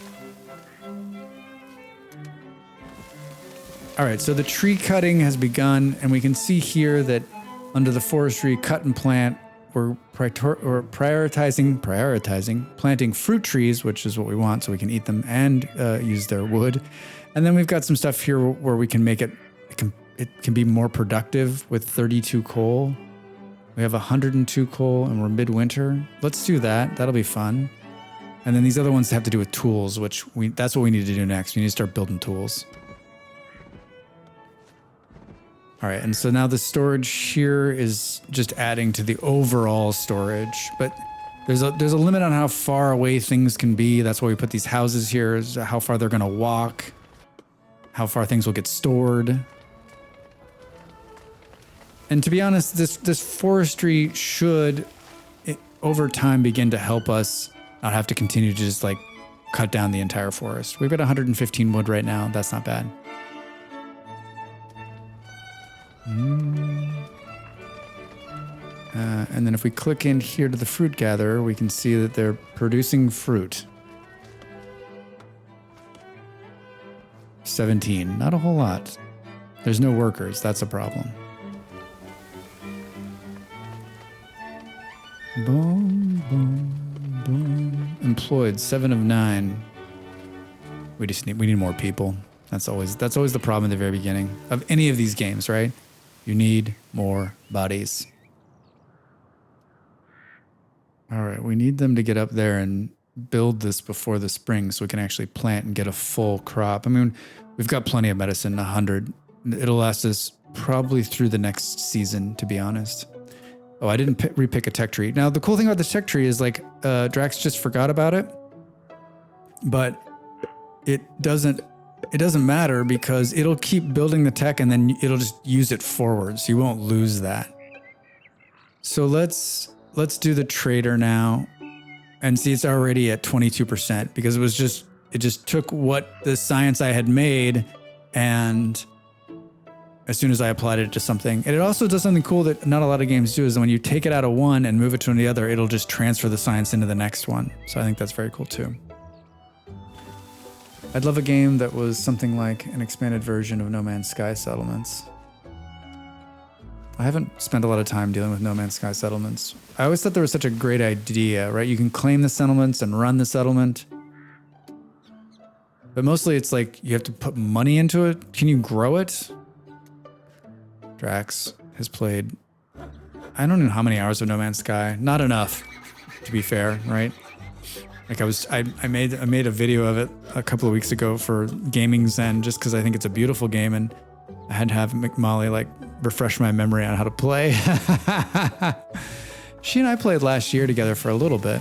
All right, so the tree cutting has begun, and we can see here that under the forestry cut and plant, we're prioritizing planting fruit trees, which is what we want, so we can eat them and use their wood. And then we've got some stuff here where we can make it can be more productive with 32 coal. We have 102 coal, and we're midwinter. Let's do that. That'll be fun. And then these other ones have to do with tools, that's what we need to do next. We need to start building tools. All right, and so now the storage here is just adding to the overall storage, but there's a limit on how far away things can be. That's why we put these houses here, is how far they're gonna walk, how far things will get stored. And to be honest, this forestry should, over time, begin to help us not have to continue to just like cut down the entire forest. We've got 115 wood right now. That's not bad. And then if we click in here to the fruit gatherer, we can see that they're producing fruit. 17, not a whole lot. There's no workers, that's a problem. Boom, boom, boom. Employed, 7 of 9. We need more people. That's always the problem at the very beginning of any of these games, right? You need more bodies. All right, we need them to get up there and build this before the spring so we can actually plant and get a full crop. I mean, we've got plenty of medicine, 100. It'll last us probably through the next season, to be honest. Oh, I didn't repick a tech tree. Now, the cool thing about this tech tree is like Drax just forgot about it, but it doesn't matter because it'll keep building the tech and then it'll just use it forwards. You won't lose that. So let's do the trader now and see it's already at 22% because it just took what the science I had made and as soon as I applied it to something. And it also does something cool that not a lot of games do is when you take it out of one and move it to the other, it'll just transfer the science into the next one. So I think that's very cool too. I'd love a game that was something like an expanded version of No Man's Sky settlements. I haven't spent a lot of time dealing with No Man's Sky settlements. I always thought there was such a great idea, right? You can claim the settlements and run the settlement. But mostly it's like you have to put money into it. Can you grow it? Drax has played, I don't know how many hours of No Man's Sky. Not enough, to be fair, right? Like I made a video of it a couple of weeks ago for Gaming Zen just because I think it's a beautiful game and I had to have McMolly like refresh my memory on how to play. She and I played last year together for a little bit.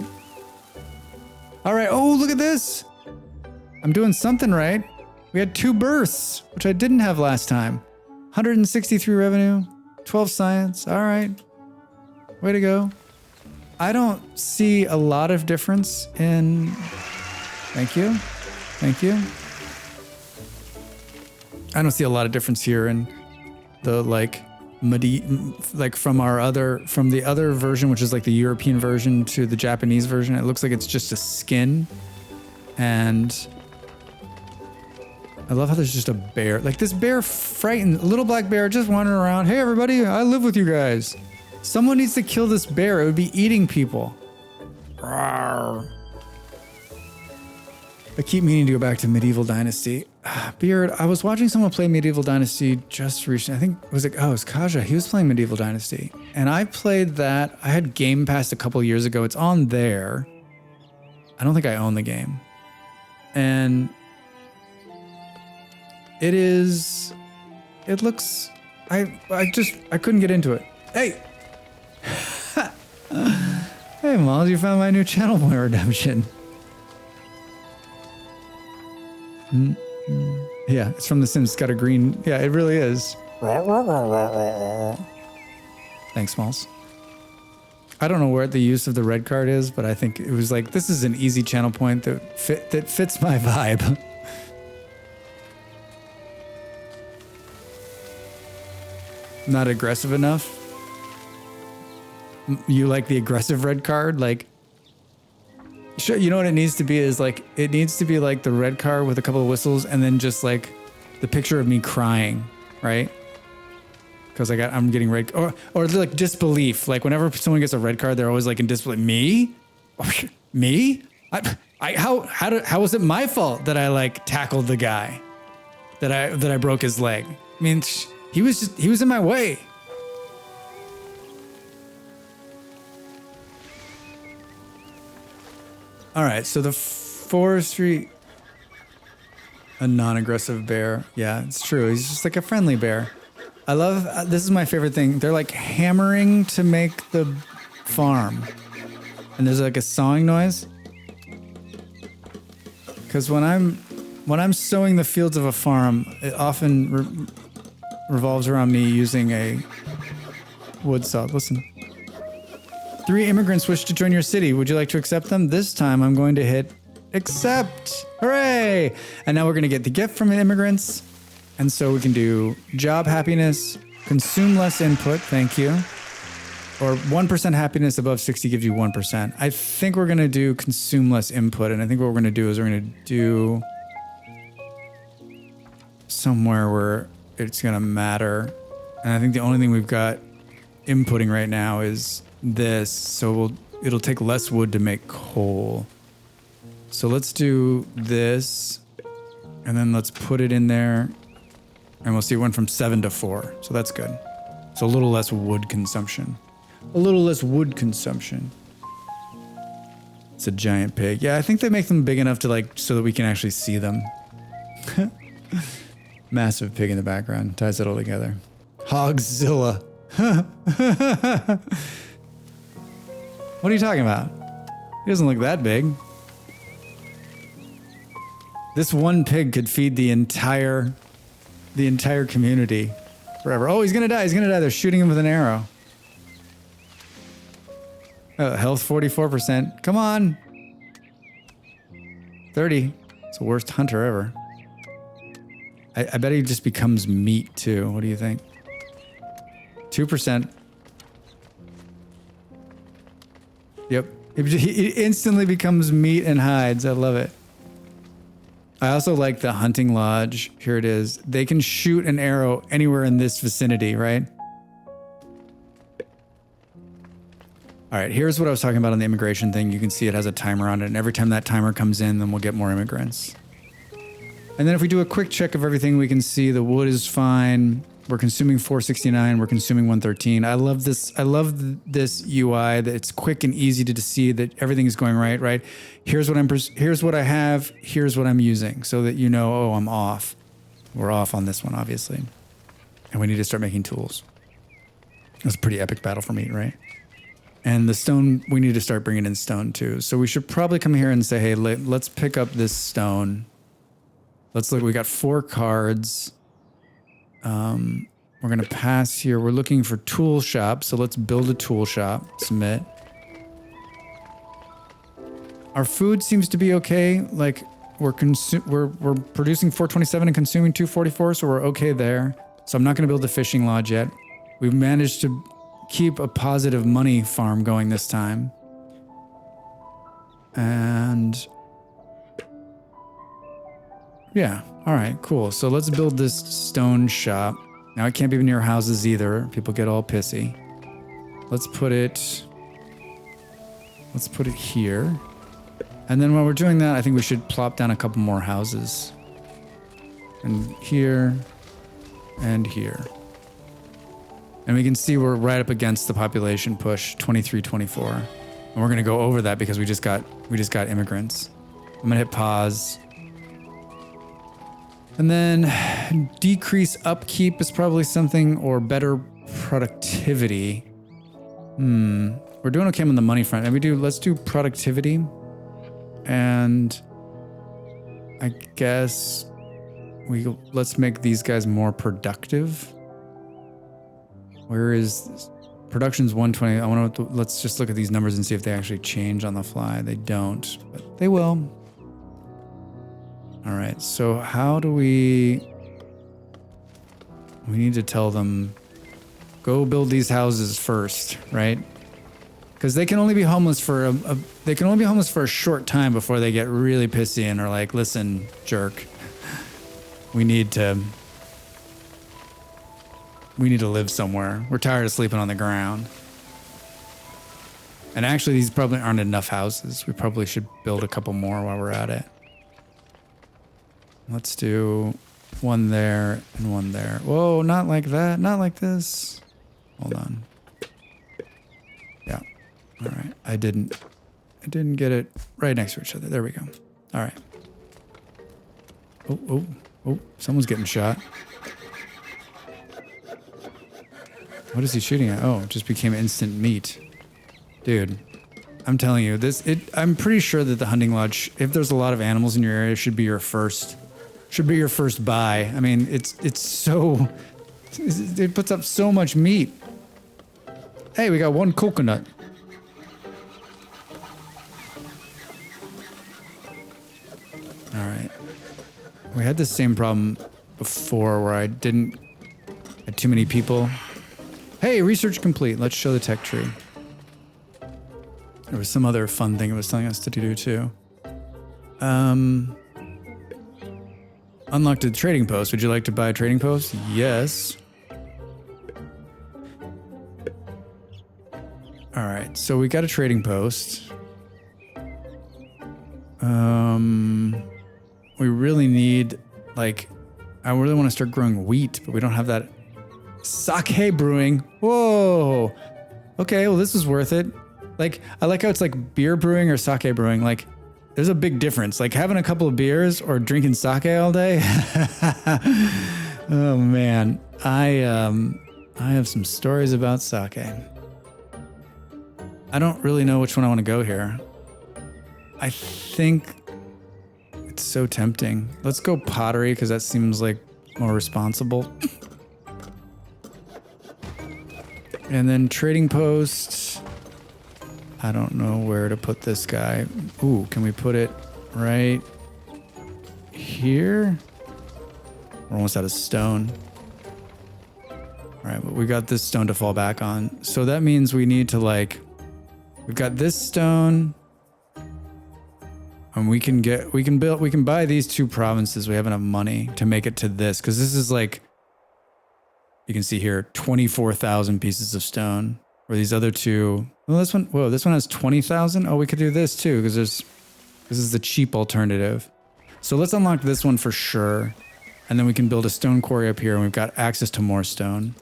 All right. Oh, look at this. I'm doing something right. We had 2 births, which I didn't have last time. 163 revenue, 12 science. All right. Way to go. I don't see a lot of difference in... Thank you. Thank you. I don't see a lot of difference here in the like from the other version, which is like the European version, to the Japanese version. It looks like it's just a skin. And I love how there's just a bear. Like this bear frightened, a little black bear just wandering around. Hey everybody, I live with you guys. Someone needs to kill this bear. It would be eating people. Rawr. I keep meaning to go back to Medieval Dynasty. Beard, I was watching someone play Medieval Dynasty just recently. I think it was Kaja. He was playing Medieval Dynasty. And I played that. I had Game Pass a couple years ago. It's on there. I don't think I own the game. And it looks, I couldn't get into it. Hey! Hey, Miles, you found my new channel point redemption. Yeah, it's from The Sims. It's got a green... Yeah, it really is. Thanks, Smalls. I don't know where the use of the red card is, but I think it was like, this is an easy channel point that fits my vibe. Not aggressive enough. You like the aggressive red card? Like, sure, you know what it needs to be is like, it needs to be like the red card with a couple of whistles and then just like the picture of me crying, right? Because I'm getting red, or like disbelief. Like whenever someone gets a red card, they're always like in disbelief. Me? Me? How was it my fault that I like tackled the guy? That I broke his leg? I mean, he was in my way. All right, so the forestry, a non-aggressive bear. Yeah, it's true. He's just like a friendly bear. I love, this is my favorite thing. They're like hammering to make the farm. And there's like a sawing noise. Because when I'm sowing the fields of a farm, it often revolves around me using a wood saw. Listen. 3 immigrants wish to join your city. Would you like to accept them? This time I'm going to hit accept. Hooray! And now we're going to get the gift from the immigrants. And so we can do job happiness, consume less input, thank you. Or 1% happiness above 60 gives you 1%. I think we're going to do consume less input. And I think what we're going to do is we're going to do somewhere where it's going to matter. And I think the only thing we've got inputting right now is this, so it'll take less wood to make coal. So let's do this, and then let's put it in there, and we'll see it went from 7 to 4, so that's good. So a little less wood consumption. A little less wood consumption. It's a giant pig. Yeah, I think they make them big enough to like, so that we can actually see them. Massive pig in the background, ties it all together. Hogzilla. What are you talking about? He doesn't look that big. This one pig could feed the entire community forever. Oh, he's gonna die. He's gonna die. They're shooting him with an arrow. Health 44%. Come on. 30. It's the worst hunter ever. I bet he just becomes meat too. What do you think? 2%. Yep. He instantly becomes meat and hides. I love it. I also like the hunting lodge. Here it is. They can shoot an arrow anywhere in this vicinity, right? All right, here's what I was talking about on the immigration thing. You can see it has a timer on it, and every time that timer comes in, then we'll get more immigrants. And then if we do a quick check of everything, we can see the wood is fine. We're consuming 469. We're consuming 113. I love this. I love this UI. That it's quick and easy to see that everything is going right. Right. Here's what here's what I have. Here's what I'm using, so that you know. Oh, I'm off. We're off on this one, obviously. And we need to start making tools. It was a pretty epic battle for meat, right? And the stone, we need to start bringing in stone too. So we should probably come here and say, hey, let's pick up this stone. Let's look, we got 4 cards. We're going to pass here. We're looking for tool shop. So let's build a tool shop. Submit. Our food seems to be okay. Like we're producing 427 and consuming 244. So we're okay there. So I'm not going to build a fishing lodge yet. We've managed to keep a positive money farm going this time. And yeah. All right, cool. So let's build this stone shop. Now it can't be near houses either. People get all pissy. Let's put it here. And then while we're doing that, I think we should plop down a couple more houses. And here and here. And we can see we're right up against the population push, 23, 24. And we're going to go over that because we just got immigrants. I'm going to hit pause. And then decrease upkeep is probably something, or better productivity. We're doing okay on the money front. And let's do productivity. And I guess let's make these guys more productive. Where is production's 120? Let's just look at these numbers and see if they actually change on the fly. They don't, but they will. All right, so how do we need to tell them, go build these houses first, right? Because they can only be homeless for a short time before they get really pissy and are like, listen, jerk, we need to live somewhere. We're tired of sleeping on the ground. And actually, these probably aren't enough houses. We probably should build a couple more while we're at it. Let's do one there and one there. Whoa, not like that. Not like this. Hold on. Yeah. All right. I didn't get it right next to each other. There we go. All right. Oh, someone's getting shot. What is he shooting at? Oh, it just became instant meat. Dude, I'm telling you, I'm pretty sure that the hunting lodge, if there's a lot of animals in your area, should be your first buy. I mean, it puts up so much meat. Hey, we got 1 coconut. All right. We had the same problem before where I had too many people. Hey, research complete. Let's show the tech tree. There was some other fun thing it was telling us to do too. Unlocked a trading post. Would you like to buy a trading post? Yes. All right, so we got a trading post. We really need, I really want to start growing wheat, but we don't have that. Sake brewing. Whoa. Okay, well, this is worth it. I like how it's like beer brewing or sake brewing. There's a big difference. Having a couple of beers or drinking sake all day. Oh man, I have some stories about sake. I don't really know which one I want to go here. I think it's so tempting. Let's go pottery because that seems like more responsible. And then trading posts. I don't know where to put this guy. Ooh, can we put it right here? We're almost out of stone. All right, but we got this stone to fall back on. So that means we need to we've got this stone. And we can buy these 2 provinces. We have enough money to make it to this. Cause this is you can see here, 24,000 pieces of stone. Or these other 2. Well, this one has 20,000. Oh, we could do this too, because this is the cheap alternative. So let's unlock this one for sure. And then we can build a stone quarry up here and we've got access to more stone.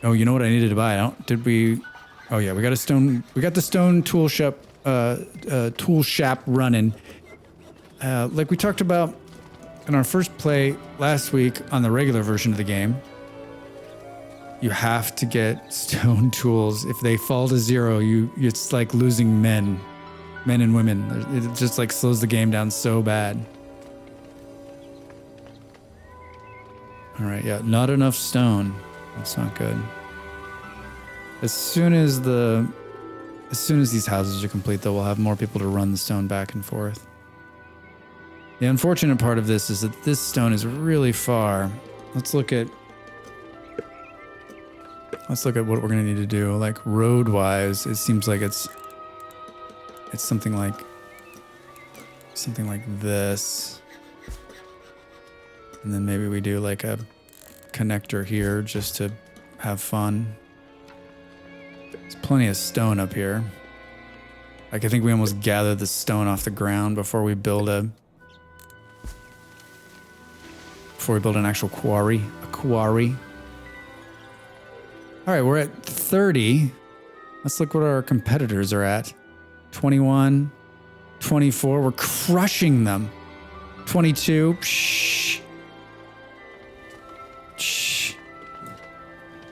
Oh, you know what I needed to buy? Oh yeah, we got the stone tool shop running. Like we talked about in our first play last week on the regular version of the game. You have to get stone tools. If they fall to 0, it's like losing men and women. It just like slows the game down so bad. All right, yeah, not enough stone. That's not good. As soon as these houses are complete, though, we'll have more people to run the stone back and forth. The unfortunate part of this is that this stone is really far. Let's look at what we're gonna need to do. Like road-wise, it seems like it's something like this. And then maybe we do like a connector here just to have fun. There's plenty of stone up here. Like I think we almost gathered the stone off the ground before we build an actual quarry. A quarry. All right, we're at 30. Let's look what our competitors are at. 21, 24. We're crushing them. 22. Shh. Shh.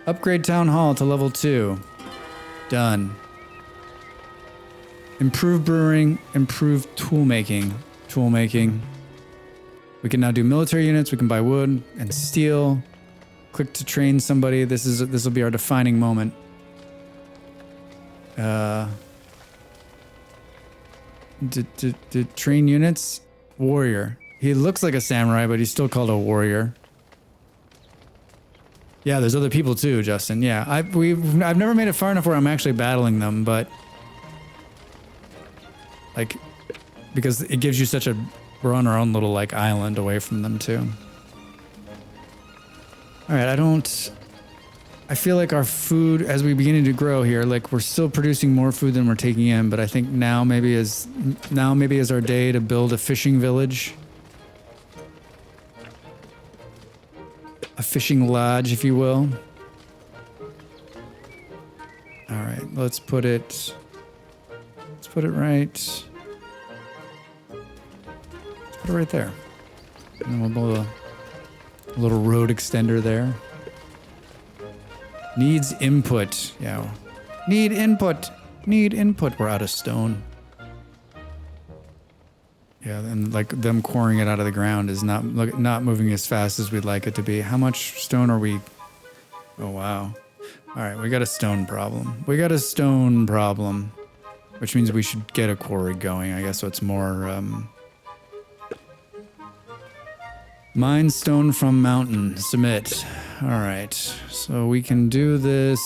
Upgrade Town Hall to level 2. Done. Improve brewing, improve tool making. We can now do military units, we can buy wood and steel. Click to train somebody. This will be our defining moment. Train units. Warrior. He looks like a samurai, but he's still called a warrior. Yeah, there's other people too, Justin. Yeah, I've never made it far enough where I'm actually battling them, but like because it gives you such a we're on our own little like island away from them too. All right, I feel like our food, as we begin to grow here, like we're still producing more food than we're taking in, but I think now maybe is our day to build a fishing village. A fishing lodge, if you will. All right, let's put it right. Let's put it right there. And then we'll build a little road extender there. Needs input. Yeah. Need input. We're out of stone. Yeah, and like them quarrying it out of the ground is not moving as fast as we'd like it to be. How much stone are we? Oh, wow. All right, we got a stone problem. Which means we should get a quarry going, I guess, so it's more... Mine stone from mountain. Submit. All right. So we can do this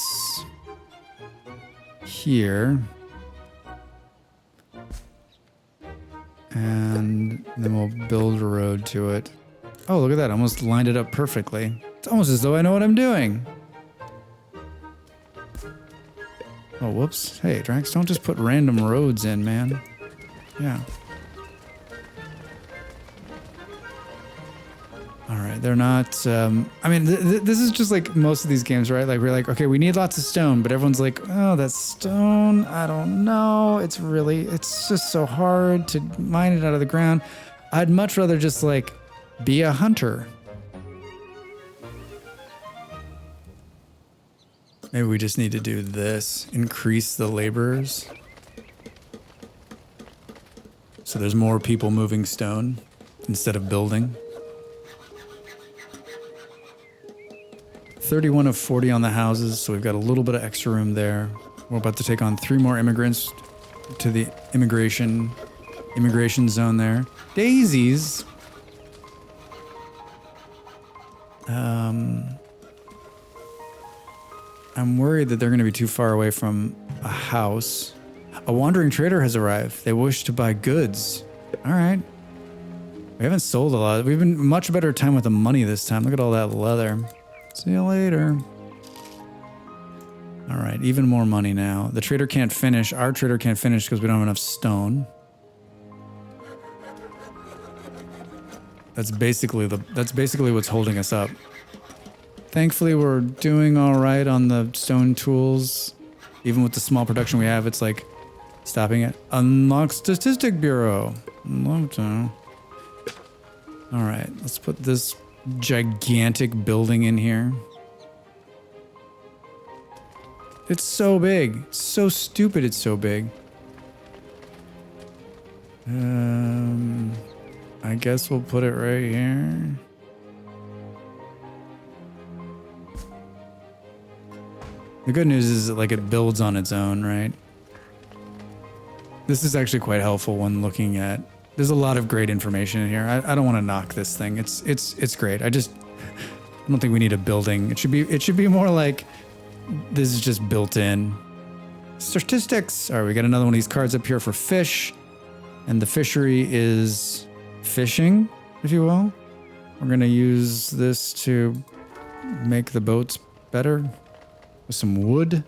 here. And then we'll build a road to it. Oh, look at that. I almost lined it up perfectly. It's almost as though I know what I'm doing. Oh, whoops. Hey, Drax, don't just put random roads in, man. Yeah. All right, they're not, I mean, this is just like most of these games, right? Like, we're like, okay, we need lots of stone, but everyone's like, oh, that's stone, I don't know. It's just so hard to mine it out of the ground. I'd much rather just like be a hunter. Maybe we just need to do this, increase the laborers. So there's more people moving stone instead of building. 31 of 40 on the houses, so we've got a little bit of extra room there. We're about to take on 3 more immigrants to the immigration zone there. Daisies. I'm worried that they're going to be too far away from a house. A wandering trader has arrived. They wish to buy goods. All right. We haven't sold a lot. We've been much better time with the money this time. Look at all that leather. See you later. All right, even more money now. The trader can't finish. Our trader can't finish because we don't have enough stone. That's basically what's holding us up. Thankfully, we're doing all right on the stone tools. Even with the small production we have, it's like stopping it. Unlock Statistic Bureau. Unlocked. All right, let's put this gigantic building in here. It's so big. It's so stupid it's so big. I guess we'll put it right here. The good news is that, like, it builds on its own, right? This is actually quite helpful when looking at. There's a lot of great information in here. I don't want to knock this thing. It's great. I don't think we need a building. It should be more like this is just built in. Statistics. All right, we got another one of these cards up here for fish, and the fishery is fishing, if you will. We're gonna use this to make the boats better with some wood.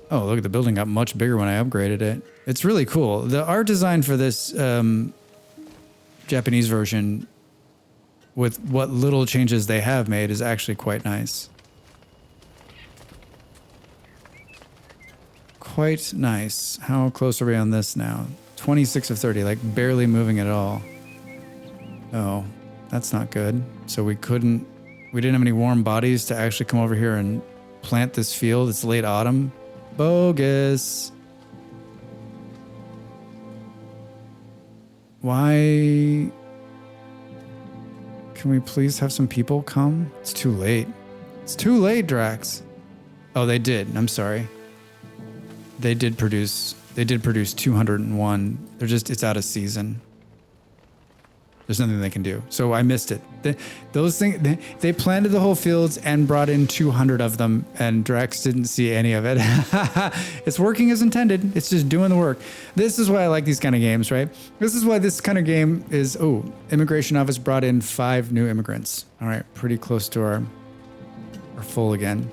Oh, look, the building got much bigger when I upgraded it. It's really cool. The art design for this Japanese version, with what little changes they have made, is actually quite nice. Quite nice. How close are we on this now? 26 of 30, like barely moving at all. Oh, that's not good. So we didn't have any warm bodies to actually come over here and plant this field. It's late autumn. Bogus. Why? Can we please have some people come? It's too late. It's too late, Drax. Oh, they did. I'm sorry. They did produce 201. It's out of season. There's nothing they can do. So I missed it. They planted the whole fields and brought in 200 of them, and Drax didn't see any of it. It's working as intended. It's just doing the work. This is why I like these kind of games, right? This is why this kind of game is, immigration office brought in 5 new immigrants. All right, pretty close to our full again.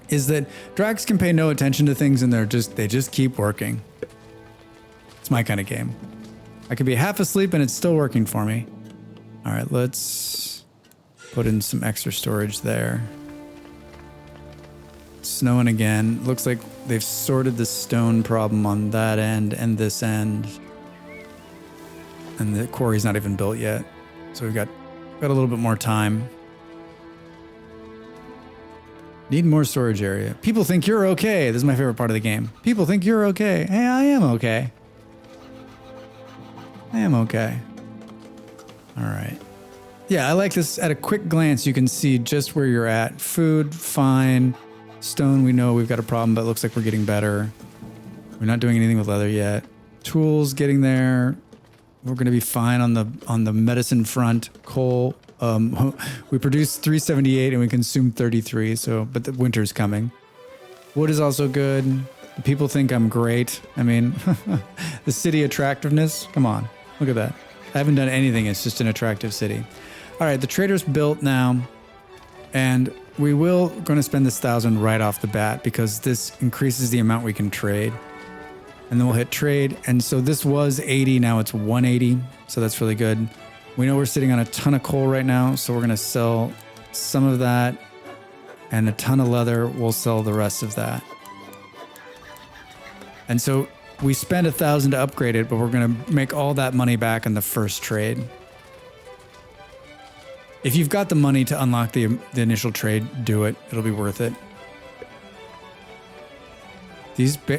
Is that Drax can pay no attention to things and they just keep working. It's my kind of game. I could be half asleep and it's still working for me. All right, let's put in some extra storage there. Snowing again. Looks like they've sorted the stone problem on that end and this end. And the quarry's not even built yet. So we've got a little bit more time. Need more storage area. People think you're okay. This is my favorite part of the game. People think you're okay. Hey, I am okay. I am okay. All right. Yeah, I like this. At a quick glance, you can see just where you're at. Food, fine. Stone, we know we've got a problem, but it looks like we're getting better. We're not doing anything with leather yet. Tools, getting there. We're going to be fine on the medicine front. Coal, we produce 378 and we consume 33. But the winter's coming. Wood is also good. The people think I'm great. I mean, the city attractiveness. Come on. Look at that. I haven't done anything. It's just an attractive city. All right, the trader's built now, and we will going to spend this 1,000 right off the bat because this increases the amount we can trade. And then we'll hit trade. And so this was 80, now it's 180. So that's really good. We know we're sitting on a ton of coal right now, so we're going to sell some of that, and a ton of leather. We'll sell the rest of that. And so we spent 1,000 to upgrade it, but we're going to make all that money back in the first trade. If you've got the money to unlock the initial trade, do it. It'll be worth it.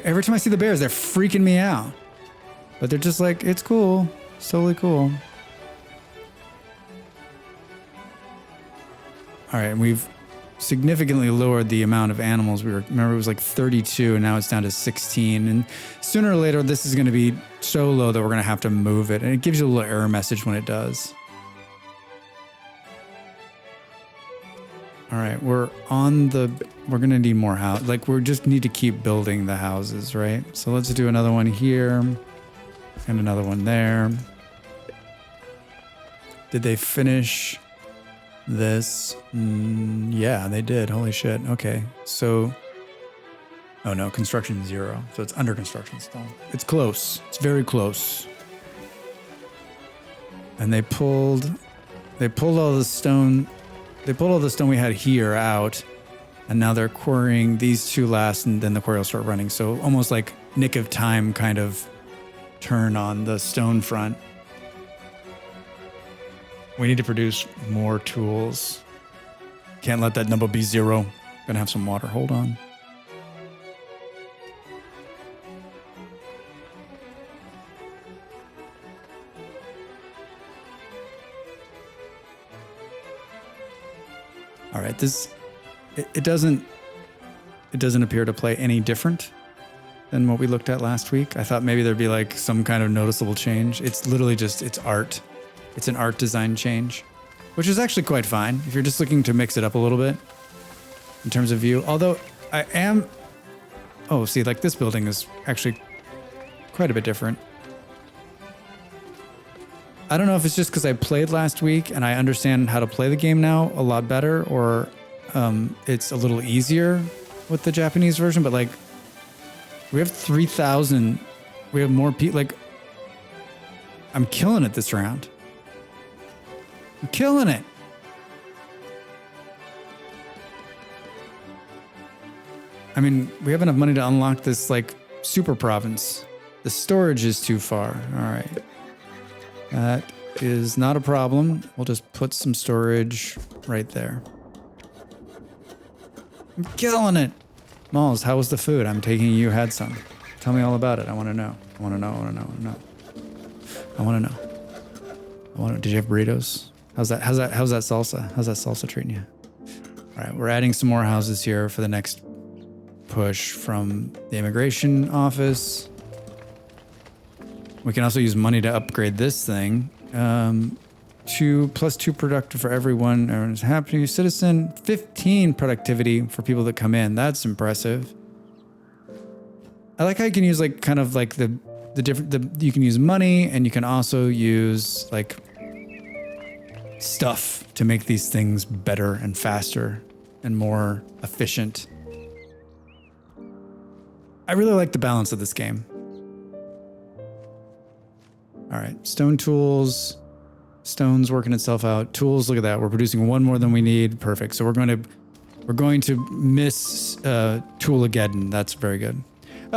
Every time I see the bears, they're freaking me out. But they're just like, it's cool. It's totally cool. All right, and we've significantly lowered the amount of animals. Remember it was like 32 and now it's down to 16. And sooner or later, this is going to be so low that we're going to have to move it. And it gives you a little error message when it does. All right, we're going to need more house. Like we just need to keep building the houses, right? So let's do another one here and another one there. Did they finish this? Yeah, they did. Holy shit. Okay. So, oh no, construction 0. So it's under construction still. It's close. It's very close. And they pulled all the stone. They pulled all the stone we had here out, and now they're quarrying these 2 last, and then the quarry will start running. So almost like nick of time kind of turn on the stone front. We need to produce more tools. Can't let that number be 0. Gonna have some water. Hold on. All right, it doesn't appear to play any different than what we looked at last week. I thought maybe there'd be like some kind of noticeable change. It's literally just, it's art. It's an art design change, which is actually quite fine if you're just looking to mix it up a little bit in terms of view. Although see, like this building is actually quite a bit different. I don't know if it's just because I played last week and I understand how to play the game now a lot better, or it's a little easier with the Japanese version, but like we have 3,000, we have more people, like I'm killing it this round. I'm killing it. I mean, we have enough money to unlock this like super province. The storage is too far. All right. That is not a problem. We'll just put some storage right there. I'm killing it. Malls, how was the food? I'm taking you had some. Tell me all about it. I want to know. I want to know. Did you have burritos? How's that salsa? How's that salsa treating you? All right, we're adding some more houses here for the next push from the immigration office. We can also use money to upgrade this thing. 2 + 2 productive for everyone. Everyone's happy. Citizen, 15 productivity for people that come in. That's impressive. I like how you can use like kind of like the you can use money, and you can also use like stuff to make these things better and faster and more efficient. I really like the balance of this game. All right, stone tools, stone's working itself out. Tools, look at that. We're producing 1 more than we need. Perfect. So we're going to miss Toolageddon. That's very good.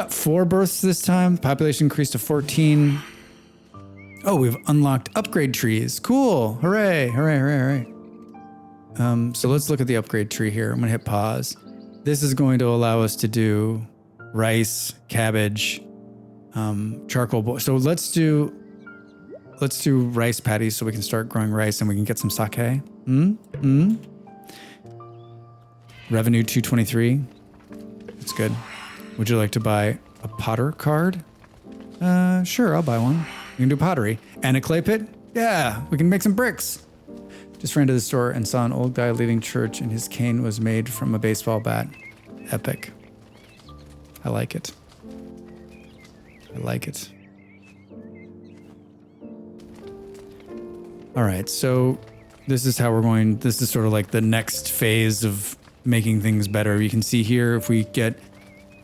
4 births this time. Population increased to 14. Oh, we've unlocked upgrade trees. Cool. Hooray, hooray, hooray, hooray. So let's look at the upgrade tree here. I'm gonna hit pause. This is going to allow us to do rice, cabbage, charcoal. So let's do rice patties so we can start growing rice and we can get some sake. Revenue 223. That's good. Would you like to buy a potter card? Sure, I'll buy one. You can do pottery. And a clay pit? Yeah, we can make some bricks. Just ran to the store and saw an old guy leaving church and his cane was made from a baseball bat. Epic. I like it. I like it. All right, so this is how we're going. This is sort of like the next phase of making things better. You can see here, if we get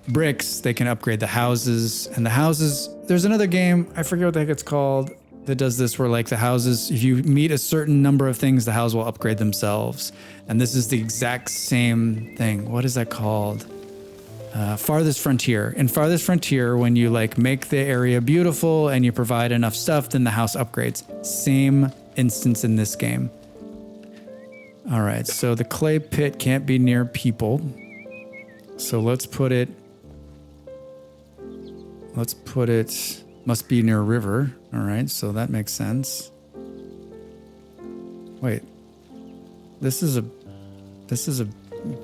bricks, they can upgrade the houses. And the houses, there's another game, I forget what the heck it's called, that does this where like the houses, if you meet a certain number of things, the house will upgrade themselves. And this is the exact same thing. What is that called? Farthest Frontier. In Farthest Frontier, when you like make the area beautiful and you provide enough stuff, then the house upgrades. Same instance in this game. All right, so the clay pit can't be near people. So let's put it, must be near a river. All right, so that makes sense. Wait, this is a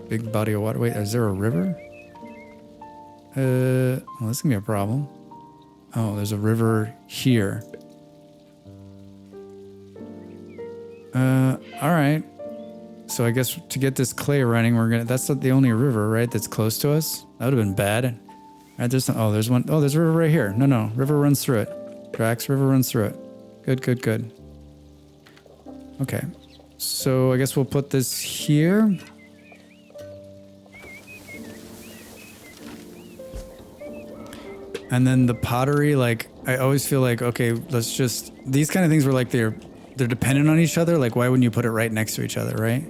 big body of water. Wait, is there a river? Well, this can be a problem. Oh, there's a river here. All right. So I guess to get this clay running, that's not the only river, right? That's close to us. That would have been bad. All right, there's one. Oh, there's a river right here. No, river runs through it. Drax, river runs through it. Good. Okay. So I guess we'll put this here. And then the pottery, like, I always feel like, okay, let's just, these kind of things were like they're dependent on each other. Like, why wouldn't you put it right next to each other, right?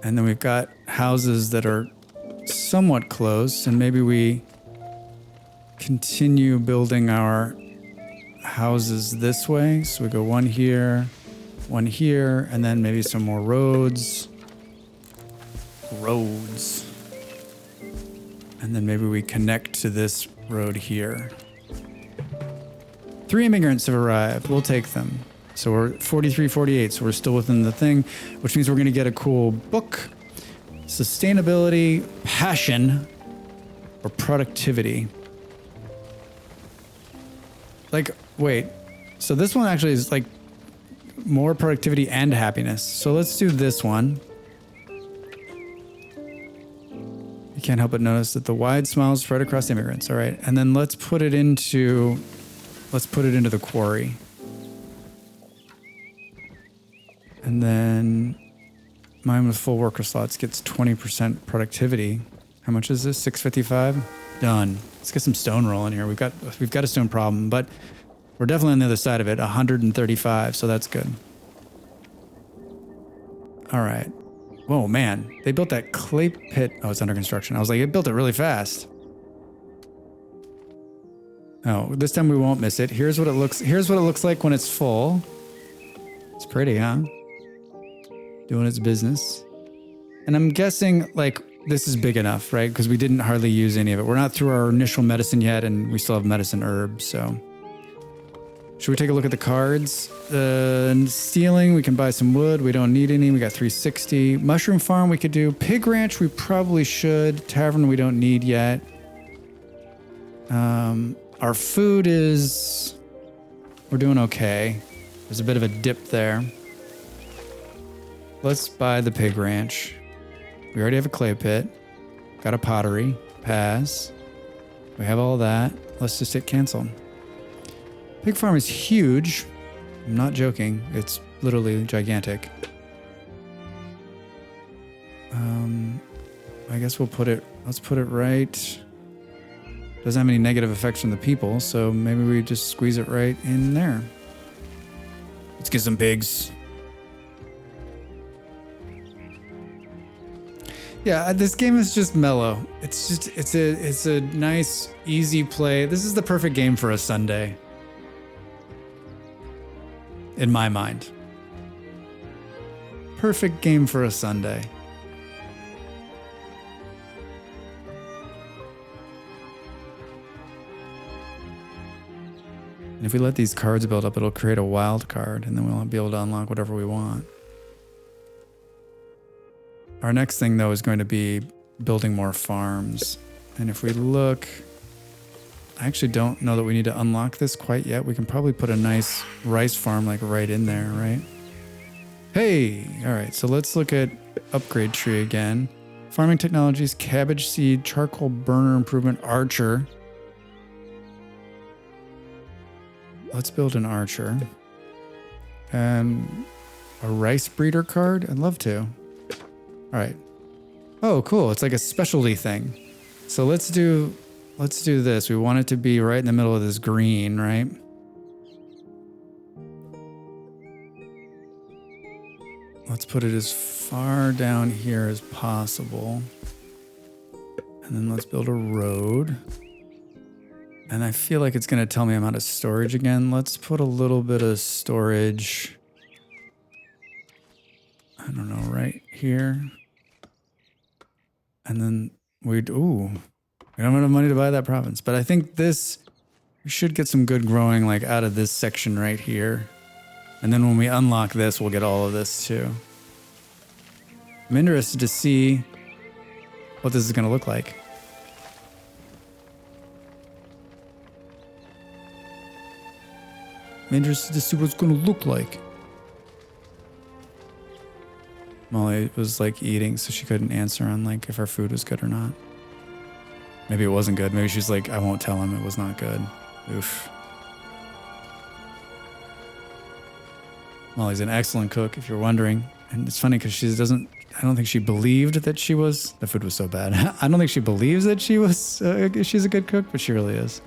And then we've got houses that are somewhat close, and maybe we continue building our houses this way. So we go 1 here, one here, and then maybe some more roads. And then maybe we connect to this road here. 3 immigrants have arrived. We'll take them. So we're 43, 48. So we're still within the thing, which means we're going to get a cool book. Sustainability, passion, or productivity. Like, wait. So this one actually is like more productivity and happiness. So let's do this one. You can't help but notice that the wide smiles spread across immigrants. All right. And then let's put it into the quarry. And then mine with full worker slots gets 20% productivity. How much is this? 655? Done. Let's get some stone rolling here. We've got a stone problem, but we're definitely on the other side of it. 135, so that's good. All right. Whoa, man. They built that clay pit. Oh, it's under construction. I was like, it built it really fast. Oh, this time we won't miss it. Here's what it looks like when it's full. It's pretty, huh? Doing its business. And I'm guessing, like, this is big enough, right? Because we didn't hardly use any of it. We're not through our initial medicine yet, and we still have medicine herbs, so. Should we take a look at the cards? Stealing, we can buy some wood. We don't need any. We got 360. Mushroom farm, we could do. Pig ranch, we probably should. Tavern, we don't need yet. Our food is... We're doing okay. There's a bit of a dip there. Let's buy the pig ranch. We already have a clay pit. Got a pottery. Pass. We have all that. Let's just hit cancel. Pig farm is huge. I'm not joking. It's literally gigantic. I guess let's put it right. Doesn't have any negative effects on the people, so maybe we just squeeze it right in there. Let's get some pigs. Yeah, this game is just mellow. It's a nice, easy play. This is the perfect game for a Sunday. In my mind. Perfect game for a Sunday. And if we let these cards build up, it'll create a wild card, and then we'll be able to unlock whatever we want. Our next thing, though, is going to be building more farms. And if we look, I actually don't know that we need to unlock this quite yet. We can probably put a nice rice farm like right in there, right? Hey, all right, so let's look at upgrade tree again. Farming technologies, cabbage seed, charcoal burner improvement, archer. Let's build an archer. And a rice breeder card? I'd love to. All right. Oh, cool. It's like a specialty thing. So let's do this. We want it to be right in the middle of this green, right? Let's put it as far down here as possible. And then let's build a road. And I feel like it's going to tell me I'm out of storage again. Let's put a little bit of storage. I don't know, right here. And then we don't have enough money to buy that province. But I think we should get some good growing like out of this section right here. And then when we unlock this, we'll get all of this too. I'm interested to see what this is going to look like. I'm interested to see what it's going to look like. Molly was like eating, so she couldn't answer on like if our food was good or not. Maybe it wasn't good. Maybe she's like, I won't tell him it was not good. Oof. Molly's an excellent cook, if you're wondering. And it's funny because I don't think she believed that the food was so bad. I don't think she believes that she's a good cook, but she really is.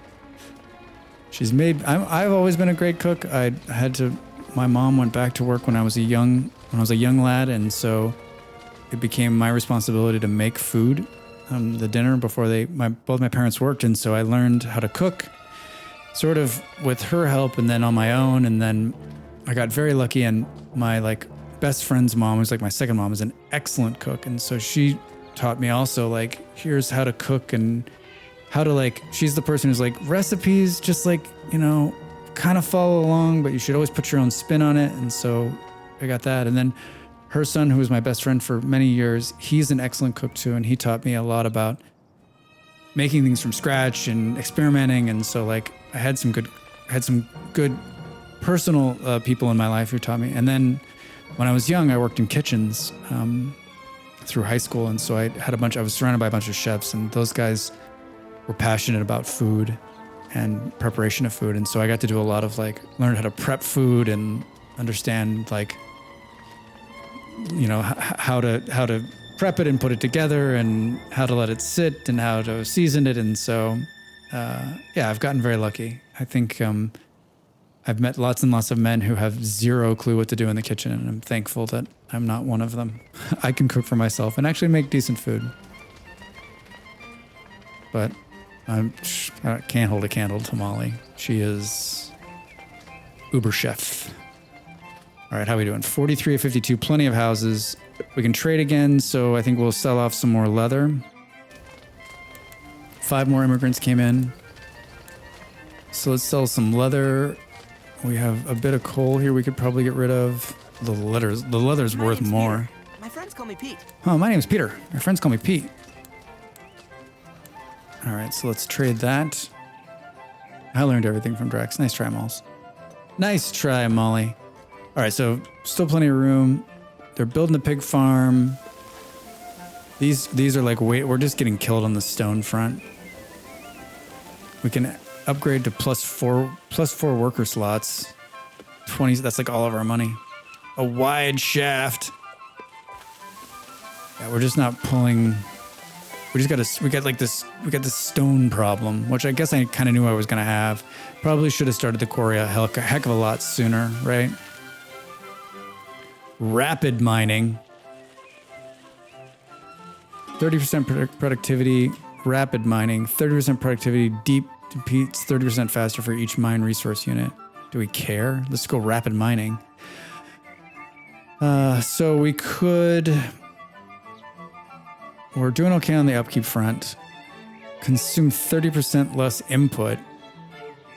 I've always been a great cook. My mom went back to work when I was a young lad, and so it became my responsibility to make food, the dinner before both my parents worked, and so I learned how to cook, sort of with her help, and then on my own, and then I got very lucky, and my like best friend's mom, who's like my second mom, is an excellent cook, and so she taught me also like here's how to cook and how to like. She's the person who's like recipes, just like kind of follow along, but you should always put your own spin on it. And so I got that, and then her son, who was my best friend for many years, he's an excellent cook too, and he taught me a lot about making things from scratch and experimenting. And so like I had some good personal people in my life who taught me. And then when I was young, I worked in kitchens through high school. And so I was surrounded by a bunch of chefs, and those guys were passionate about food and preparation of food. And so I got to do a lot of like, learn how to prep food and understand like, how to prep it and put it together and how to let it sit and how to season it. And so, I've gotten very lucky. I think, I've met lots and lots of men who have zero clue what to do in the kitchen, and I'm thankful that I'm not one of them. I can cook for myself and actually make decent food. But I can't hold a candle to Molly. She is uber chef. All right, how are we doing? 43 of 52, plenty of houses. We can trade again, so I think we'll sell off some more leather. 5 more immigrants came in. So let's sell some leather. We have a bit of coal here we could probably get rid of. The leather's worth more. Peter. My friends call me Pete. Oh, my name's Peter. My friends call me Pete. All right, so let's trade that. I learned everything from Drex. Nice try, Malls. Nice try, Molly. All right, so still plenty of room. They're building a pig farm. These are like, we're just getting killed on the stone front. We can upgrade to plus four worker slots. 20, that's like all of our money. A wide shaft. Yeah, we're just not pulling. We got this stone problem, which I guess I kind of knew I was gonna have. Probably should have started the quarry a heck of a lot sooner, right? Rapid mining. 30% productivity, rapid mining, 30% productivity, deep repeats 30% faster for each mine resource unit. Do we care? Let's go rapid mining. So we could... We're doing okay on the upkeep front. Consume 30% less input.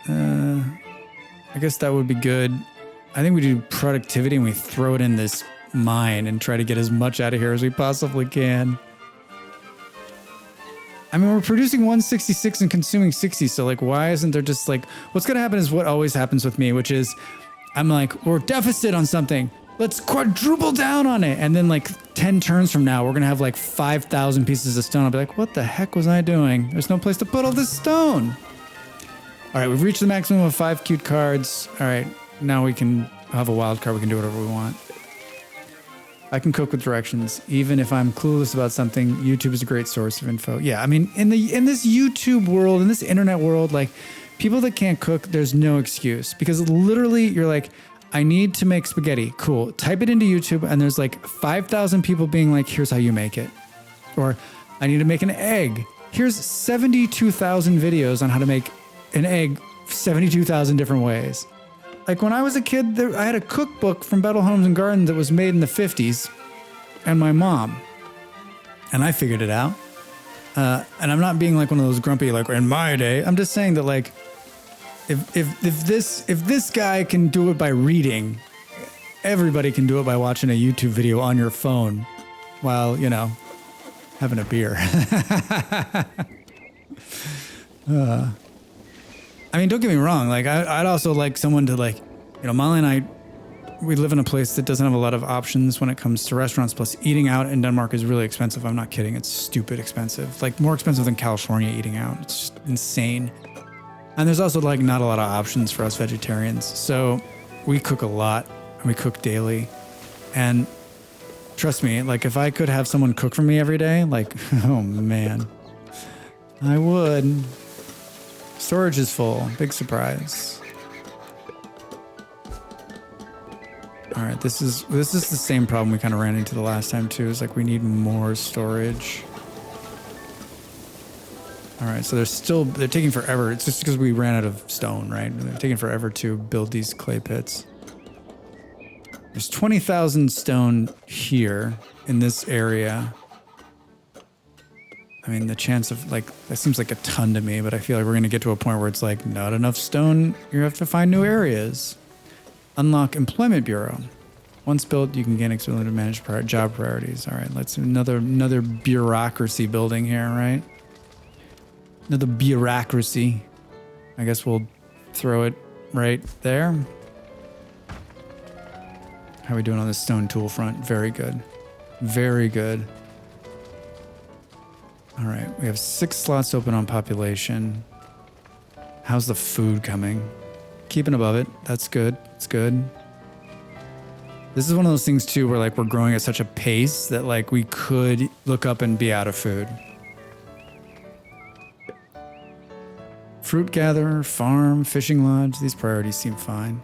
I guess that would be good. I think we do productivity and we throw it in this mine and try to get as much out of here as we possibly can. I mean, we're producing 166 and consuming 60, so like, why isn't there just like, what's gonna happen is what always happens with me, which is, I'm like, we're deficit on something. Let's quadruple down on it. And then like 10 turns from now, we're gonna have like 5,000 pieces of stone. I'll be like, what the heck was I doing? There's no place to put all this stone. All right, we've reached the maximum of 5 cute cards. All right, now we can have a wild card. We can do whatever we want. I can cook with directions. Even if I'm clueless about something, YouTube is a great source of info. Yeah, I mean, in this YouTube world, in this internet world, like people that can't cook, there's no excuse, because literally you're like, I need to make spaghetti. Cool. Type it into YouTube and there's like 5,000 people being like, here's how you make it. Or I need to make an egg. Here's 72,000 videos on how to make an egg 72,000 different ways. Like when I was a kid, I had a cookbook from Battle Homes and Gardens that was made in the 50s, and my mom, and I figured it out. And I'm not being like one of those grumpy, like in my day. I'm just saying that like, if this guy can do it by reading, everybody can do it by watching a YouTube video on your phone, while having a beer. I mean, don't get me wrong. Like, I'd also like someone to like, Molly and I, we live in a place that doesn't have a lot of options when it comes to restaurants. Plus, eating out in Denmark is really expensive. I'm not kidding. It's stupid expensive. Like, more expensive than California eating out. It's just insane. And there's also like not a lot of options for us vegetarians. So we cook a lot and we cook daily. And trust me, like if I could have someone cook for me every day, like, oh man, I would. Storage is full. Big surprise. All right, this is the same problem we kind of ran into the last time too. Is like we need more storage. All right, so they're taking forever. It's just because we ran out of stone, right? They're taking forever to build these clay pits. There's 20,000 stone here in this area. I mean, the chance of like, that seems like a ton to me, but I feel like we're going to get to a point where it's like not enough stone. You have to find new areas. Unlock Employment Bureau. Once built, you can gain experience to manage job priorities. All right, let's do another bureaucracy building here, right? Another bureaucracy. I guess we'll throw it right there. How are we doing on this stone tool front? Very good. Very good. All right, we have 6 slots open on population. How's the food coming? Keeping above it. That's good. It's good. This is one of those things too where like we're growing at such a pace that like we could look up and be out of food. Fruit gatherer, farm, fishing lodge. These priorities seem fine.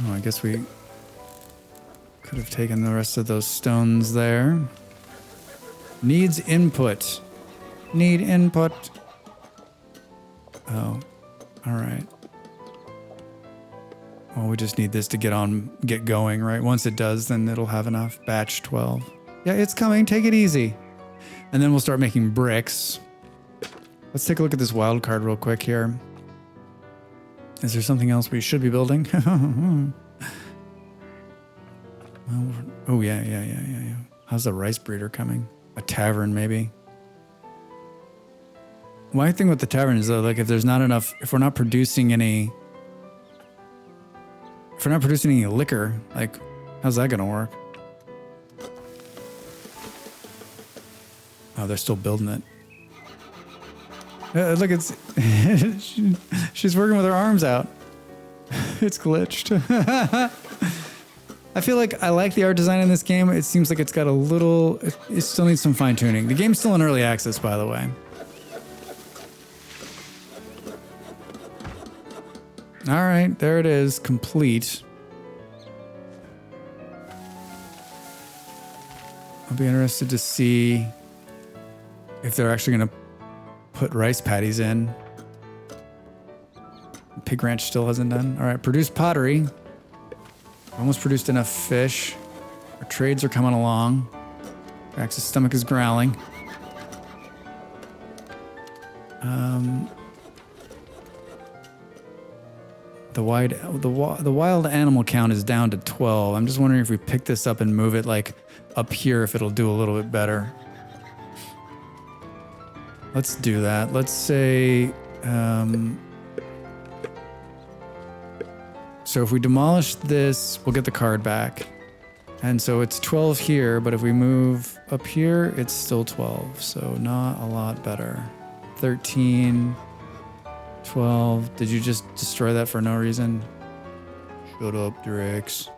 Oh, I guess we could have taken the rest of those stones there. Needs input. Need input. Oh, all right. Well, we just need this to get going, right? Once it does, then it'll have enough. Batch 12. Yeah, it's coming. Take it easy. And then we'll start making bricks. Let's take a look at this wild card real quick here. Is there something else we should be building? Oh, yeah. How's the rice breeder coming? A tavern, maybe. My thing with the tavern is though, like if there's not enough, if we're not producing any liquor, like how's that gonna work? Oh, they're still building it. Look, it's she's working with her arms out. It's glitched. I feel like I like the art design in this game. It seems like it's got a little, it still needs some fine tuning. The game's still in early access, by the way. All right, there it is, complete. I'll be interested to see if they're actually going to put rice paddies in. Pig ranch still hasn't done. All right, produce pottery. Almost produced enough fish. Our trades are coming along. Drax's stomach is growling. The wild animal count is down to 12. I'm just wondering if we pick this up and move it like up here, if it'll do a little bit better. Let's do that. Let's say, so if we demolish this, we'll get the card back. And so it's 12 here, but if we move up here, it's still 12. So not a lot better. 13, 12. Did you just destroy that for no reason? Shut up, Drix.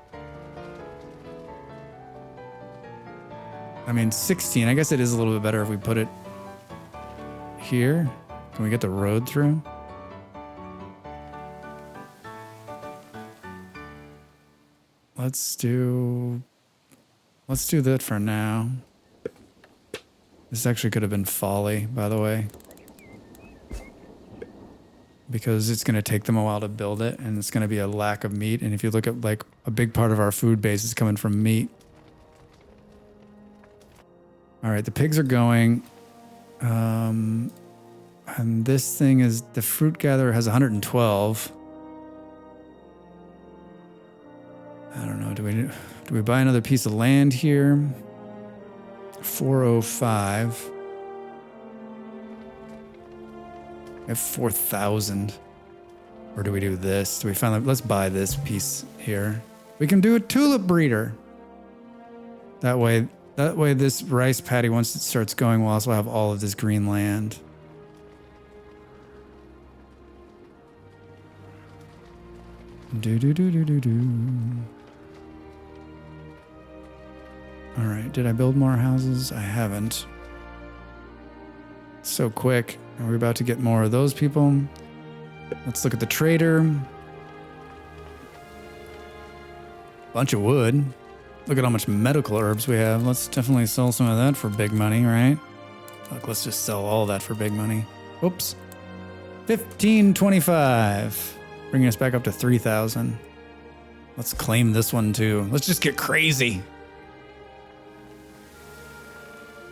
I mean, 16. I guess it is a little bit better if we put it here. Can we get the road through? Let's do that for now. This actually could have been folly, by the way. Because it's going to take them a while to build it, and it's going to be a lack of meat. And if you look at, like, a big part of our food base is coming from meat. All right, the pigs are going. And this thing is, the fruit gatherer has 112. I don't know, do we buy another piece of land here? 405. We have 4,000. Or do we do this? Do we finally, let's buy this piece here. We can do a tulip breeder. That way this rice paddy, once it starts going, we'll also have all of this green land. All right, did I build more houses? I haven't. So quick. Are we about to get more of those people? Let's look at the trader. Bunch of wood. Look at how much medical herbs we have. Let's definitely sell some of that for big money, right? Look, let's just sell all that for big money. Oops. 1525. Bringing us back up to 3,000. Let's claim this one too. Let's just get crazy.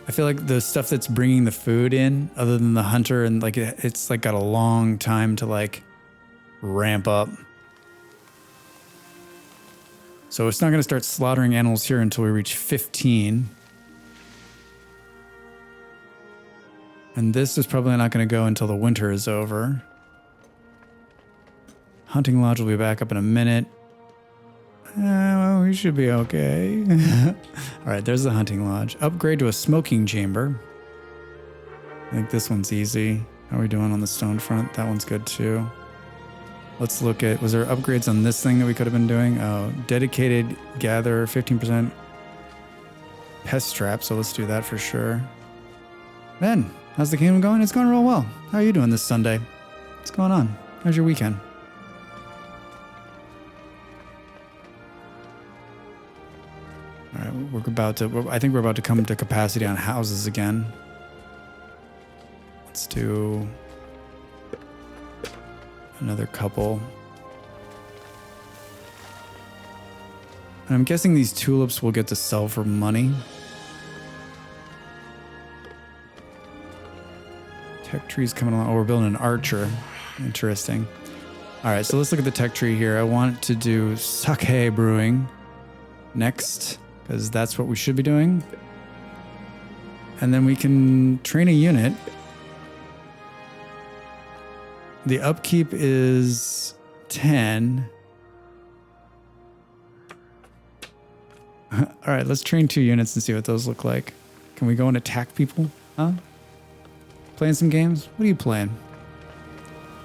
I feel like the stuff that's bringing the food in, other than the hunter, and like it's like got a long time to like ramp up. So it's not going to start slaughtering animals here until we reach 15. And this is probably not going to go until the winter is over. Hunting lodge will be back up in a minute. Well, we should be okay. All right, there's the hunting lodge. Upgrade to a smoking chamber. I think this one's easy. How are we doing on the stone front? That one's good too. Let's look at, was there upgrades on this thing that we could have been doing? Oh, dedicated gather, 15% pest trap. So let's do that for sure. Ben, how's the kingdom going? It's going real well. How are you doing this Sunday? What's going on? How's your weekend? All right, I think we're about to come to capacity on houses again. Let's do another couple. And I'm guessing these tulips will get to sell for money. Tech tree's coming along. Oh, we're building an archer. Interesting. All right, so let's look at the tech tree here. I want to do sake brewing next, because that's what we should be doing. And then we can train a unit. The upkeep is 10. All right, let's train 2 units and see what those look like. Can we go and attack people? Huh? Playing some games? What are you playing?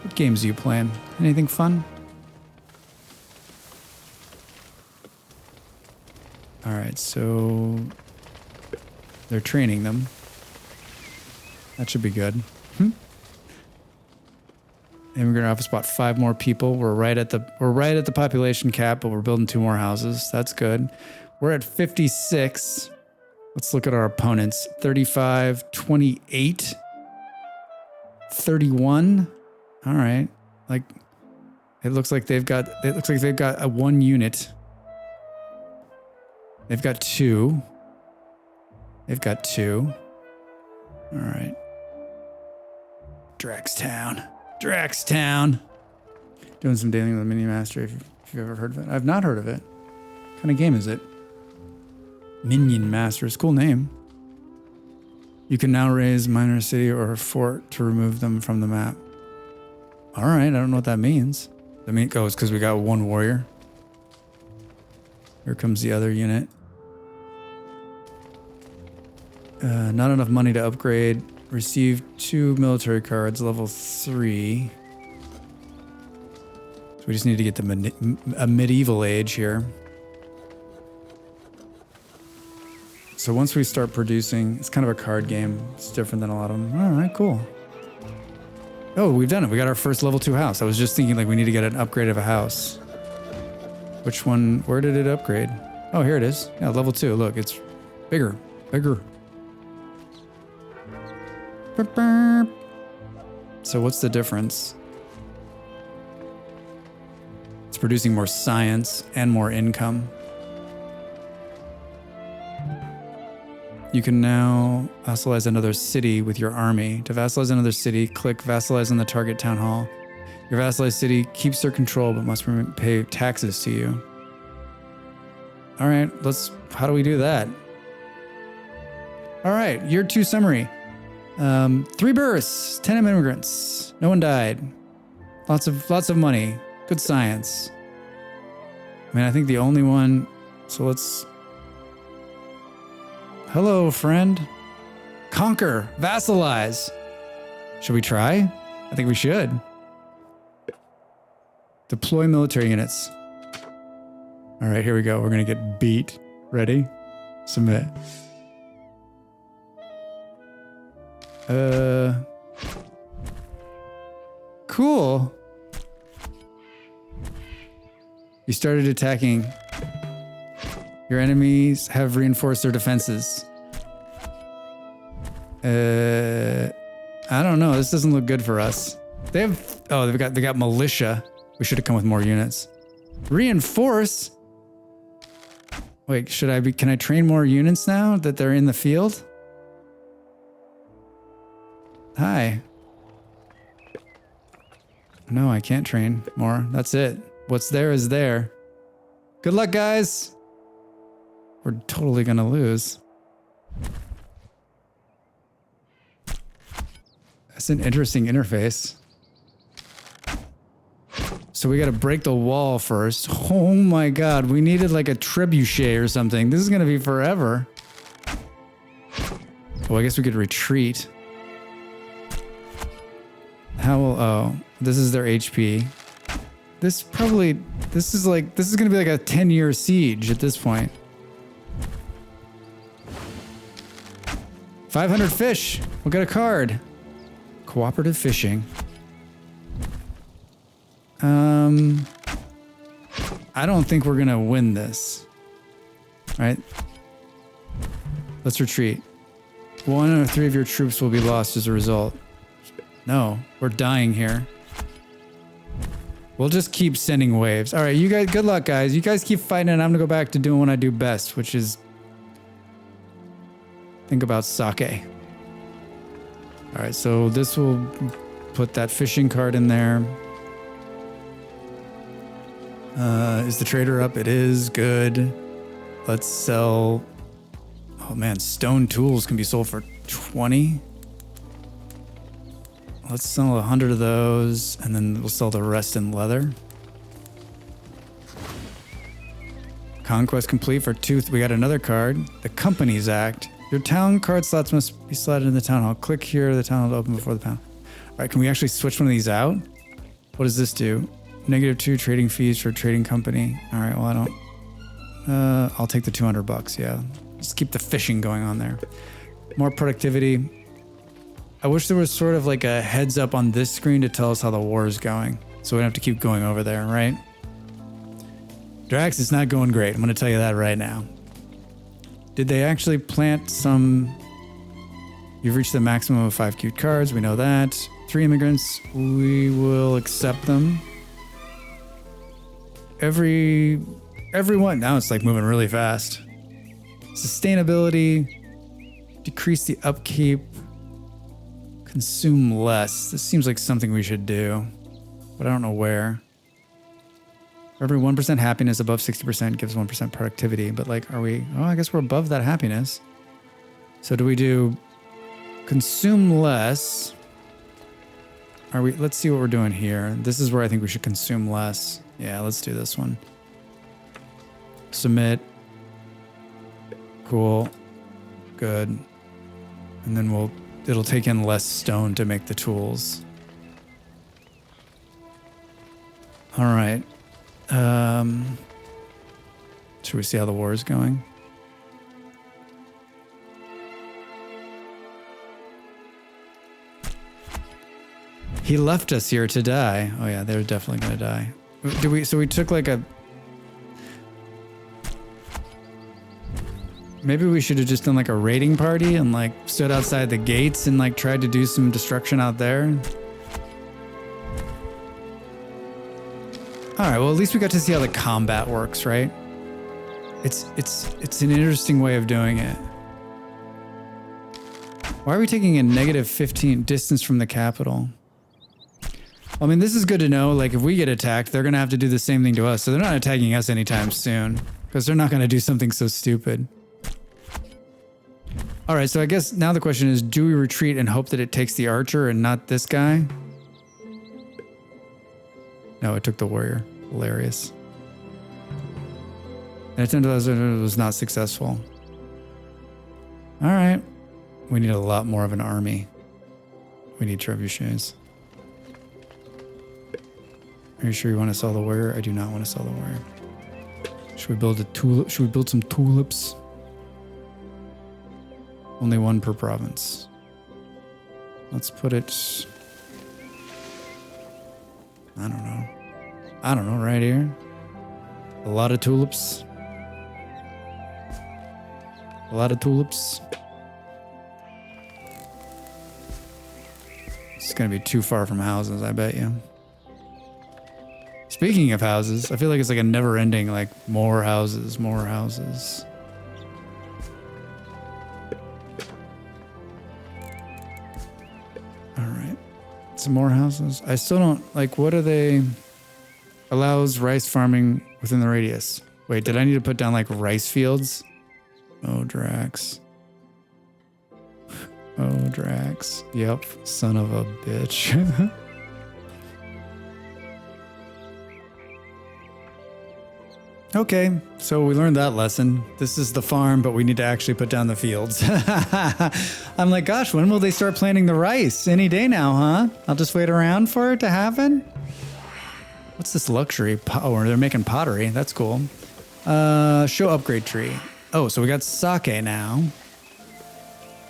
What games are you playing? Anything fun? All right, so they're training them. That should be good. Immigrant office bought 5 more people. We're right at the population cap, but we're building 2 more houses. That's good. We're at 56. Let's look at our opponents. 35, 28, 31. All right. Like it looks like they've got a 1 unit. They've got 2. They've got 2. All right. Draxtown. Doing some dealing with Minion Master, if you've ever heard of it. I've not heard of it. What kind of game is it? Minion Master. It's a cool name. You can now raise minor city or a fort to remove them from the map. All right, I don't know what that means. I mean, it goes because we got 1 warrior. Here comes the other unit. Not enough money to upgrade. Received 2 military cards, level 3. So we just need to get a medieval age here. So once we start producing, it's kind of a card game. It's different than a lot of them. All right, cool. Oh, we've done it. We got our first level 2 house. I was just thinking like we need to get an upgrade of a house. Which one? Where did it upgrade? Oh, here it is. Yeah, level 2. Look, it's bigger. So what's the difference? It's producing more science and more income. You can now vassalize another city with your army. To vassalize another city, click vassalize on the target town hall. Your vassalized city keeps their control but must pay taxes to you. All right, how do we do that? All right, year 2 summary. 3 births, 10 immigrants. No one died. Lots of money. Good science. I mean, I think the only one, so let's... Hello, friend. Conquer, vassalize. Should we try? I think we should. Deploy military units. All right, here we go. We're going to get beat. Ready? Submit. Cool. You started attacking. Your enemies have reinforced their defenses. I don't know. This doesn't look good for us. They have, oh, they got militia. We should have come with more units. Reinforce? Wait, can I train more units now that they're in the field? Hi. No, I can't train more. That's it. What's there is there. Good luck, guys. We're totally gonna lose. That's an interesting interface. So we gotta break the wall first. Oh my god, we needed like a trebuchet or something. This is gonna be forever. Oh, I guess we could retreat. How will, oh, this is their HP. This is gonna be like a 10-year siege at this point. 500 fish, we'll get a card. Cooperative fishing. I don't think we're gonna win this. Right? Let's retreat. 1 or 3 of your troops will be lost as a result. No, we're dying here. We'll just keep sending waves. All right, you guys, good luck, guys. You guys keep fighting, and I'm gonna go back to doing what I do best, which is think about sake. All right, so this will put that fishing card in there. Is the trader up? It is. Good. Let's sell. Oh man, stone tools can be sold for 20. Let's sell 100 of those, and then we'll sell the rest in leather. Conquest complete for 2. We got another card. The Companies Act. Your town card slots must be slotted in the town hall. Click here. The town hall will open before the pound. All right, can we actually switch one of these out? What does this do? -2 trading fees for trading company. All right, well, I don't... I'll take the $200, yeah. Just keep the fishing going on there. More productivity. I wish there was sort of like a heads up on this screen to tell us how the war is going. So we don't have to keep going over there, right? Drax, it's not going great. I'm going to tell you that right now. Did they actually plant some... You've reached the maximum of 5 cute cards. We know that. 3 immigrants. We will accept them. Everyone. Now it's like moving really fast. Sustainability. Decrease the upkeep. Consume less. This seems like something we should do, but I don't know where. For every 1% happiness above 60% gives 1% productivity, but like, are we, oh, I guess we're above that happiness. So do we do consume less? Are we, let's see what we're doing here. This is where I think we should consume less. Yeah, let's do this one. Submit. Cool. Good. And then it'll take in less stone to make the tools. All right. Should we see how the war is going? He left us here to die. Oh yeah, they're definitely gonna die. So we took like a... Maybe we should have just done like a raiding party and like stood outside the gates and like tried to do some destruction out there. All right, well, at least we got to see how the combat works, right? It's an interesting way of doing it. Why are we taking a -15 distance from the capital? I mean, this is good to know. Like, if we get attacked, they're going to have to do the same thing to us. So they're not attacking us anytime soon because they're not going to do something so stupid. All right, so I guess now the question is, do we retreat and hope that it takes the archer and not this guy? No, it took the warrior. Hilarious. An attempt was not successful. All right. We need a lot more of an army. We need trebuchets. Are you sure you want to sell the warrior? I do not want to sell the warrior. Should we build a tulip? Should we build some tulips? Only 1 per province. Let's put it... I don't know, right here. A lot of tulips. A lot of tulips. It's gonna be too far from houses, I bet you. Speaking of houses, I feel like it's like a never-ending, like, more houses, more houses. All right. Some more houses. I still don't, like, what are they? Allows rice farming within the radius. Wait, did I need to put down, like, rice fields? Oh, Drax. Oh, Drax. Yep, son of a bitch. Okay, so we learned that lesson. This is the farm, but we need to actually put down the fields. I'm like, gosh, when will they start planting the rice? Any day now, huh? I'll just wait around for it to happen. What's this luxury? Oh, they're making pottery. That's cool. Show upgrade tree. Oh, so we got sake now.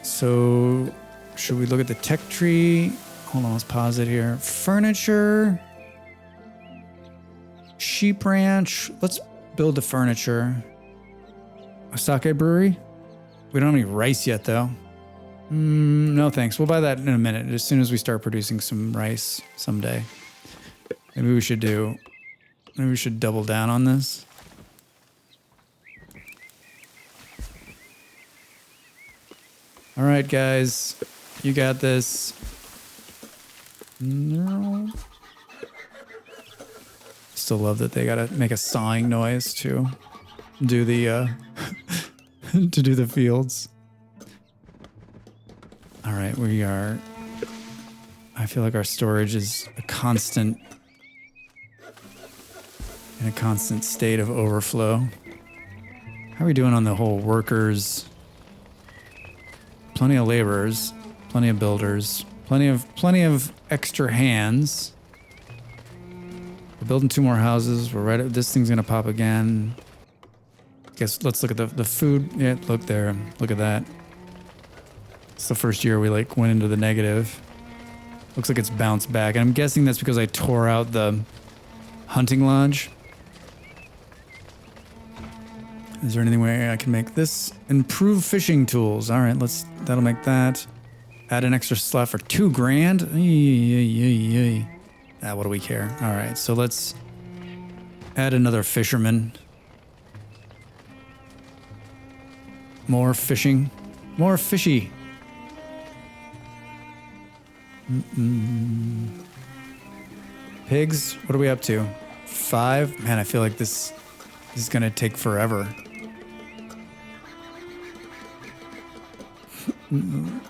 So should we look at the tech tree? Hold on, let's pause it here. Furniture. Sheep ranch. Let's build the furniture. A sake brewery? We don't have any rice yet, though. No thanks. We'll buy that in a minute, as soon as we start producing some rice someday. Maybe we should double down on this. All right, guys. You got this. No. Still love that they gotta make a sawing noise to do the to do the fields. All right, we are. I feel like our storage is in a constant state of overflow. How are we doing on the whole workers? Plenty of laborers, plenty of builders, plenty of extra hands. We're building 2 more houses. We're right. This thing's gonna pop again. Guess let's look at the food. Yeah, look there. Look at that. It's the first year we like went into the negative. Looks like it's bounced back. And I'm guessing that's because I tore out the hunting lodge. Is there anything where I can make this? Improve fishing tools. All right, that'll make that. Add an extra slot for $2,000. What do we care? All right, so let's add another fisherman. More fishing. More fishy. Pigs, what are we up to? 5? Man, I feel like this is gonna take forever.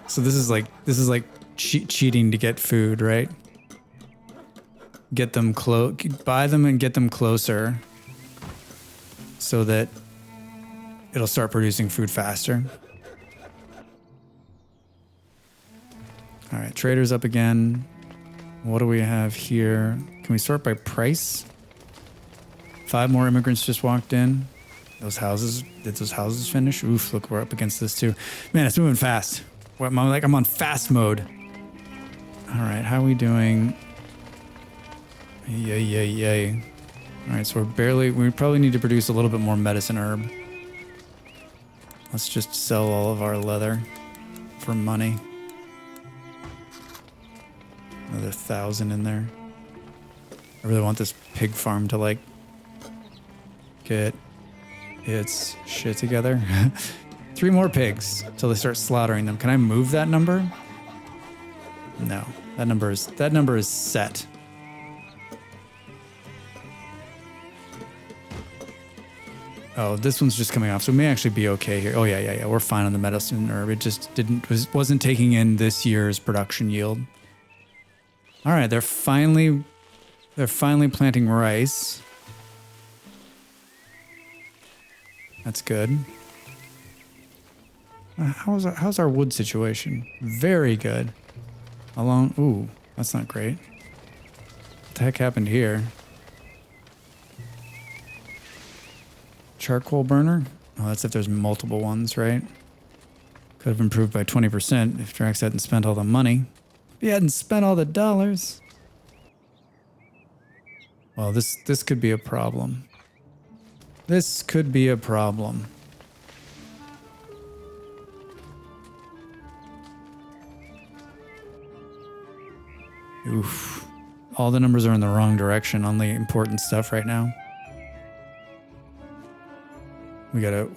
So this is like cheating to get food, right? Get them buy them and get them closer so that it'll start producing food faster. All right, trader's up again. What do we have here? Can we sort by price? 5 more immigrants just walked in. Did those houses finish? Oof, look, we're up against this too. Man, it's moving fast. I'm on fast mode. All right, how are we doing? Yay. All right, so we probably need to produce a little bit more medicine herb. Let's just sell all of our leather for money. Another 1,000 in there. I really want this pig farm to like get its shit together. 3 more pigs till they start slaughtering them. Can I move that number? No, that number is set. Oh, this one's just coming off, so we may actually be okay here. Oh yeah. We're fine on the medicine herb. It just wasn't taking in this year's production yield. All right, they're finally planting rice. That's good. How's our wood situation? Very good. Ooh, that's not great. What the heck happened here? Charcoal burner? Oh, that's if there's multiple ones, right? Could have improved by 20% if Drax hadn't spent all the money. If he hadn't spent all the dollars. Well, this could be a problem. This could be a problem. Oof. All the numbers are in the wrong direction on the important stuff right now. We gotta,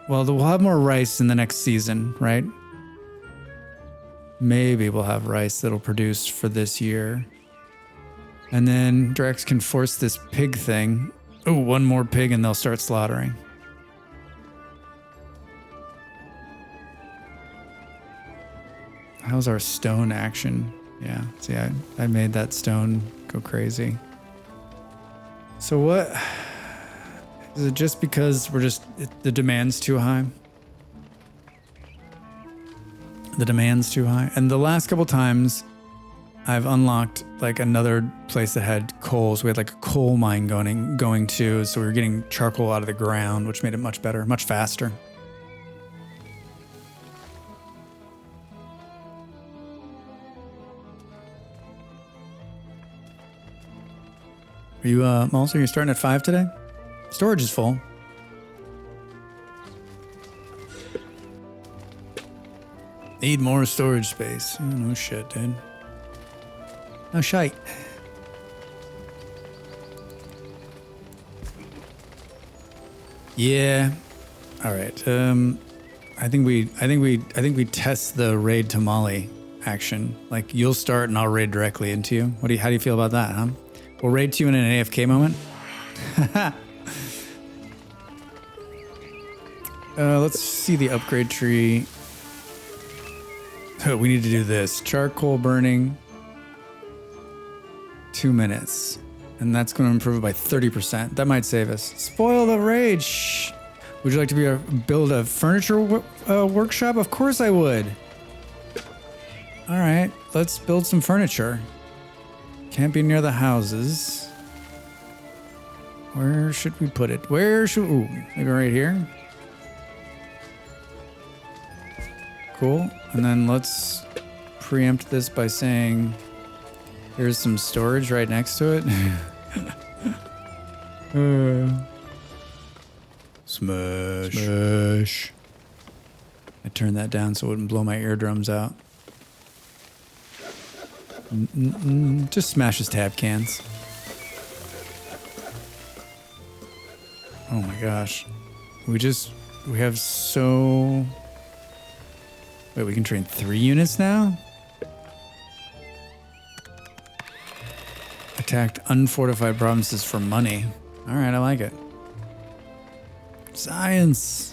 well, we'll have more rice in the next season, right? Maybe we'll have rice that'll produce for this year. And then Drex can force this pig thing. Oh, one more pig and they'll start slaughtering. How's our stone action? Yeah, see, I made that stone go crazy. So what? Is it just because the demand's too high? The demand's too high. And the last couple times I've unlocked like another place that had coal. So we had like a coal mine going to, so we were getting charcoal out of the ground, which made it much better, much faster. Are you, also, you're starting at 5 today? Storage is full. Need more storage space. Oh, no shit, dude. No shite. Yeah. All right. I think we test the raid tamale action. Like you'll start and I'll raid directly into you. How do you feel about that, huh? We'll raid to you in an AFK moment. Let's see the upgrade tree. Oh, we need to do this. Charcoal burning. 2 minutes. And that's going to improve it by 30%. That might save us. Spoil the raid. Shh. Would you like to build a furniture workshop? Of course I would. All right. Let's build some furniture. Can't be near the houses. Where should we put it? Ooh, maybe right here. Cool. And then let's preempt this by saying there's some storage right next to it. Smash. Smash. I turned that down so it wouldn't blow my eardrums out. Just smash his tab cans. Oh my gosh. We have so... Wait, we can train 3 units now? Attacked unfortified provinces for money. All right, I like it. Science.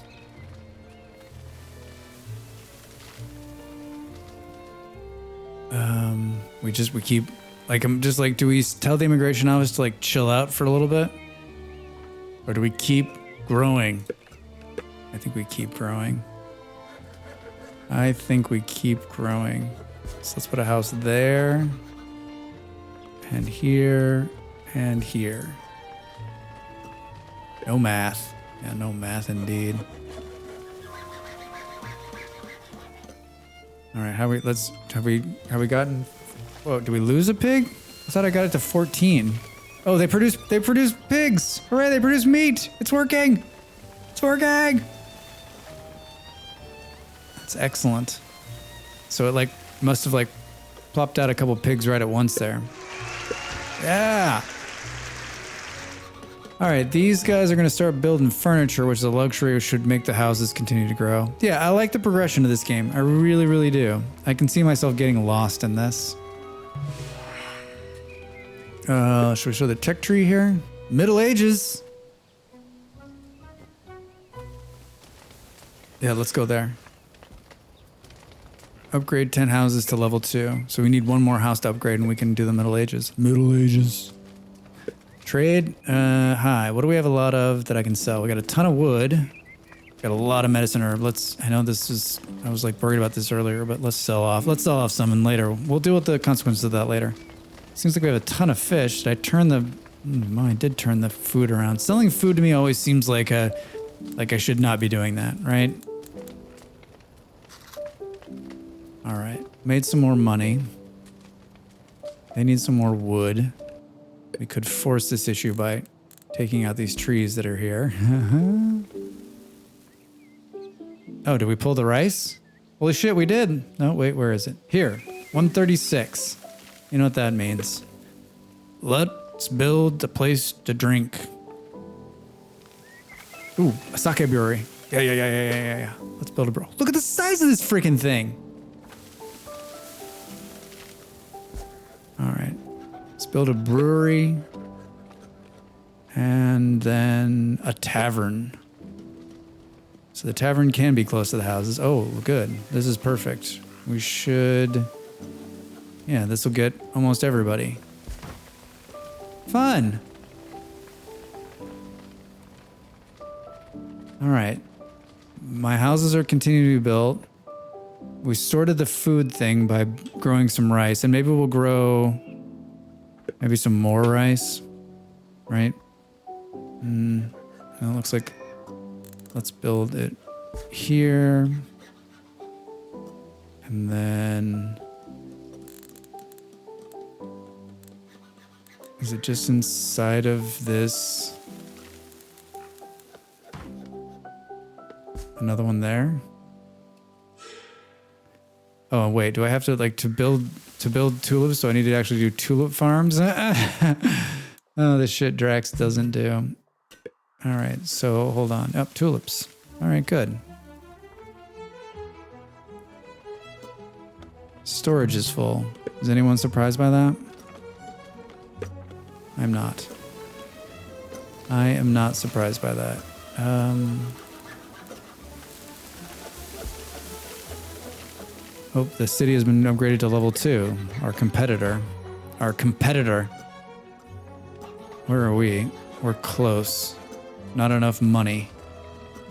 We keep, like, I'm just like, do we tell the immigration office to like chill out for a little bit? Or do we keep growing? I think we keep growing. So let's put a house there. And here. And here. No math. Yeah, no math indeed. All right, have we gotten... Whoa, do we lose a pig? I thought I got it to 14. Oh, they produce pigs. Hooray, they produce meat. It's working. It's working. That's excellent. So it like must have like plopped out a couple pigs right at once there. Yeah. All right, these guys are going to start building furniture, which is a luxury, which should make the houses continue to grow. Yeah, I like the progression of this game. I really, really do. I can see myself getting lost in this. Should we show the tech tree here? Middle Ages. Yeah, let's go there. Upgrade 10 houses to level 2. So we need one more house to upgrade and we can do the Middle Ages. Middle Ages. Trade. Hi. What do we have a lot of that I can sell? We got a ton of wood. Got a lot of medicine herb. I know this is, I was like worried about this earlier, but let's sell off some and later. We'll deal with the consequences of that later. Seems like we have a ton of fish. Did I turn I did turn the food around. Selling food to me always seems like I should not be doing that, right? All right. Made some more money. They need some more wood. We could force this issue by taking out these trees that are here. Oh, did we pull the rice? Holy shit, we did. No, wait, where is it? Here. 136. You know what that means. Let's build a place to drink. Ooh, a sake brewery. Yeah. Let's build a brew. Look at the size of this freaking thing. All right. Let's build a brewery. And then a tavern. So the tavern can be close to the houses. Oh, good. This is perfect. We should... Yeah, this will get almost everybody. Fun. All right. My houses are continuing to be built. We sorted the food thing by growing some rice, and maybe we'll grow maybe some more rice, right? It looks like let's build it here. And then is it just inside of this? Another one there. Oh wait, do I have to like to build tulips? Do I need to actually do tulip farms? Oh, this shit Drax doesn't do. All right, so hold on. Oh, tulips. All right, good. Storage is full. Is anyone surprised by that? I'm not. I am not surprised by that. Oh, the city has been upgraded to level 2. Our competitor. Where are we? We're close. Not enough money.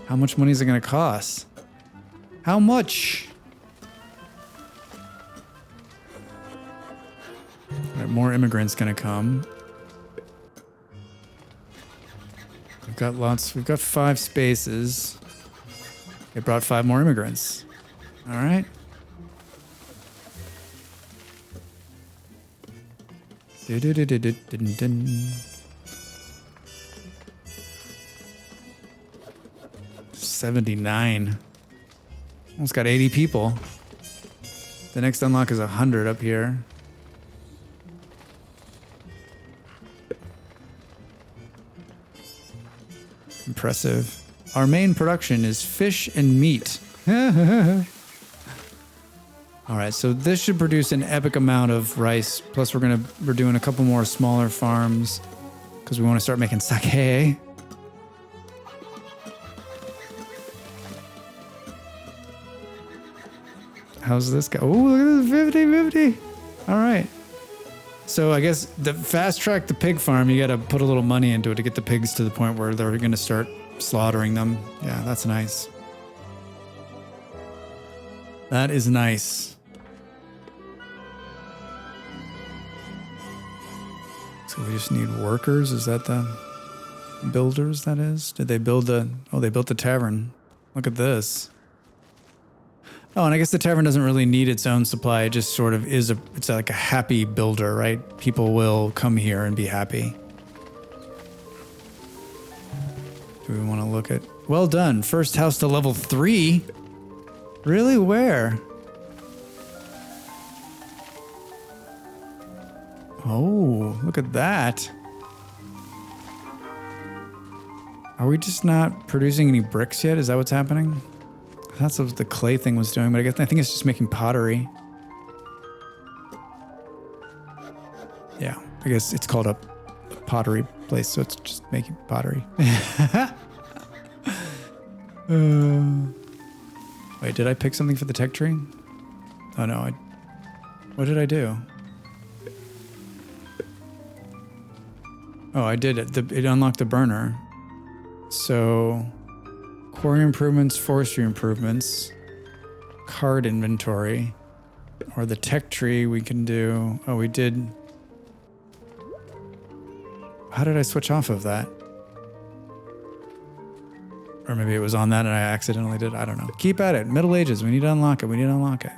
How much money is it going to cost? How much? All right, more immigrants going to come. We've got lots. We've got 5 spaces. It brought 5 more immigrants. All right. Dun. 79. Almost got 80 people. The next unlock is 100 up here. Impressive. Our main production is fish and meat. All right, so this should produce an epic amount of rice. Plus, we're doing a couple more smaller farms because we want to start making sake. How's this go? Oh, look at this 50-50. All right. So I guess the fast track the pig farm, you got to put a little money into it to get the pigs to the point where they're going to start slaughtering them. Yeah, that's nice. That is nice. So we just need workers. Is that the builders, that is? Did they build they built the tavern. Look at this. Oh, and I guess the tavern doesn't really need its own supply. It just sort of is it's like a happy builder, right? People will come here and be happy. Do we want to look at... Well done. First house to level 3? Really? Where? Oh, look at that. Are we just not producing any bricks yet? Is that what's happening? That's what the clay thing was doing, but I think it's just making pottery. Yeah, I guess it's called a pottery place, so it's just making pottery. Wait, did I pick something for the tech tree? Oh no, what did I do? Oh, I did it. It unlocked the burner. So... Quarry improvements, forestry improvements, card inventory, or the tech tree we can do. Oh, we did. How did I switch off of that? Or maybe it was on that and I accidentally did. I don't know. Keep at it. Middle Ages. We need to unlock it. We need to unlock it.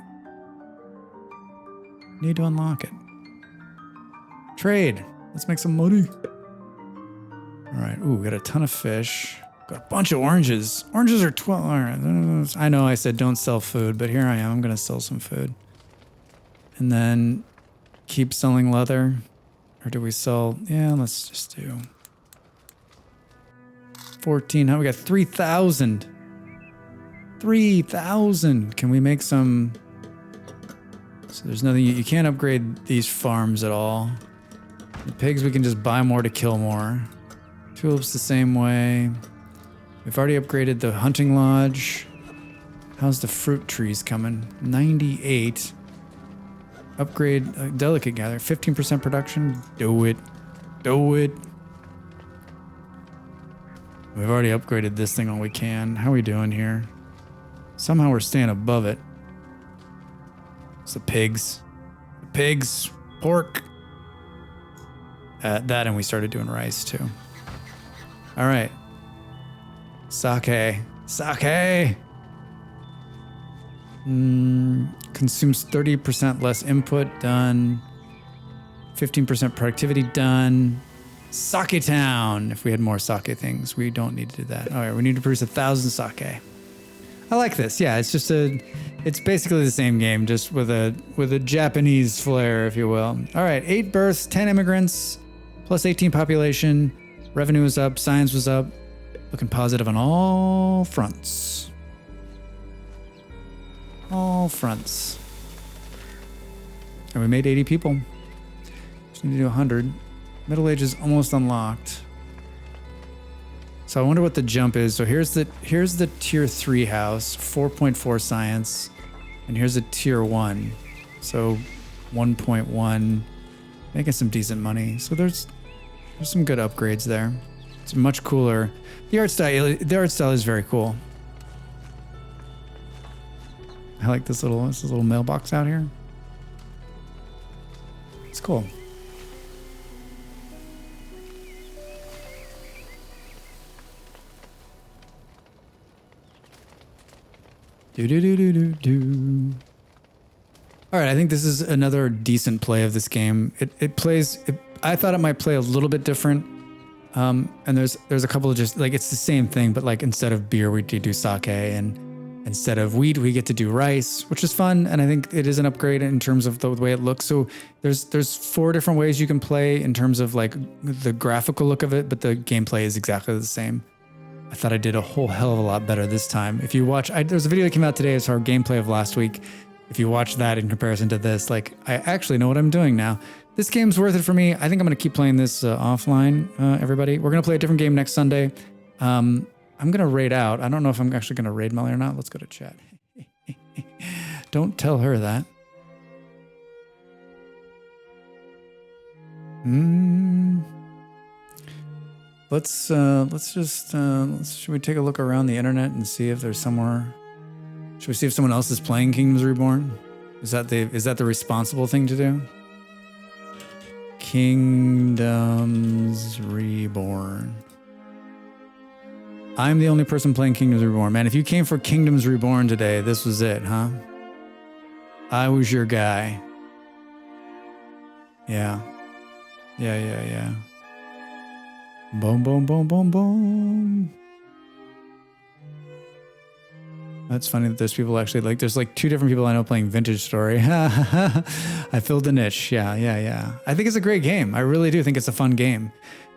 Need to unlock it. Trade. Let's make some money. All right. Ooh, we got a ton of fish. Got a bunch of oranges. Oranges are 12. All right. I know I said don't sell food, but here I am. I'm going to sell some food. and then keep selling leather. Or do we sell? Yeah, let's just do 14. How we got 3,000. 3,000. Can we make some? So there's nothing, you can't upgrade these farms at all. The pigs, we can just buy more to kill more. Tulips the same way. We've already upgraded the hunting lodge. How's the fruit trees coming? 98. Upgrade delicate gather. 15% production. Do it. Do it. We've already upgraded this thing all we can. How are we doing here? Somehow we're staying above it. It's the pigs. The pigs. Pork. That, and we started doing rice too. All right. Sake. Sake. Consumes 30% less input. Done. 15% productivity. Done. Sake Town. If we had more sake things, we don't need to do that. All right, we need to produce 1,000 sake. I like this. Yeah, it's just it's basically the same game, just with a Japanese flair, if you will. All right, 8 births, 10 immigrants, plus 18 population. Revenue was up, science was up. Looking positive on all fronts. All fronts. And we made 80 people. Just need to do 100. Middle age is almost unlocked. So I wonder what the jump is. So here's the tier 3 house, 4.4 science, and here's a tier 1. So 1.1, making some decent money. So there's some good upgrades there. It's much cooler. The art style is very cool. I like this little mailbox out here. It's cool. Do. All right, I think this is another decent play of this game. It plays. I thought it might play a little bit different. And there's a couple of just like it's the same thing, but like instead of beer we do sake, and instead of wheat we get to do rice, which is fun. And I think it is an upgrade in terms of the way it looks. So there's 4 different ways you can play in terms of like the graphical look of it, but the gameplay is exactly the same. I thought I did a whole hell of a lot better this time. If you watch, there's a video that came out today as our gameplay of last week. If you watch that in comparison to this, like I actually know what I'm doing now. This game's worth it for me. I think I'm going to keep playing this offline, everybody. We're going to play a different game next Sunday. I'm going to raid out. I don't know if I'm actually going to raid Molly or not. Let's go to chat. Don't tell her that. Should we take a look around the internet and see if there's somewhere? Should we see if someone else is playing Kingdoms Reborn? Is that the responsible thing to do? Kingdoms Reborn. I'm the only person playing Kingdoms Reborn. Man, if you came for Kingdoms Reborn today, this was it, huh? I was your guy. Yeah. Yeah. Boom, boom, boom, boom, boom. That's funny that there's people actually like, there's like 2 different people I know playing Vintage Story. I filled the niche. Yeah. I think it's a great game. I really do think it's a fun game.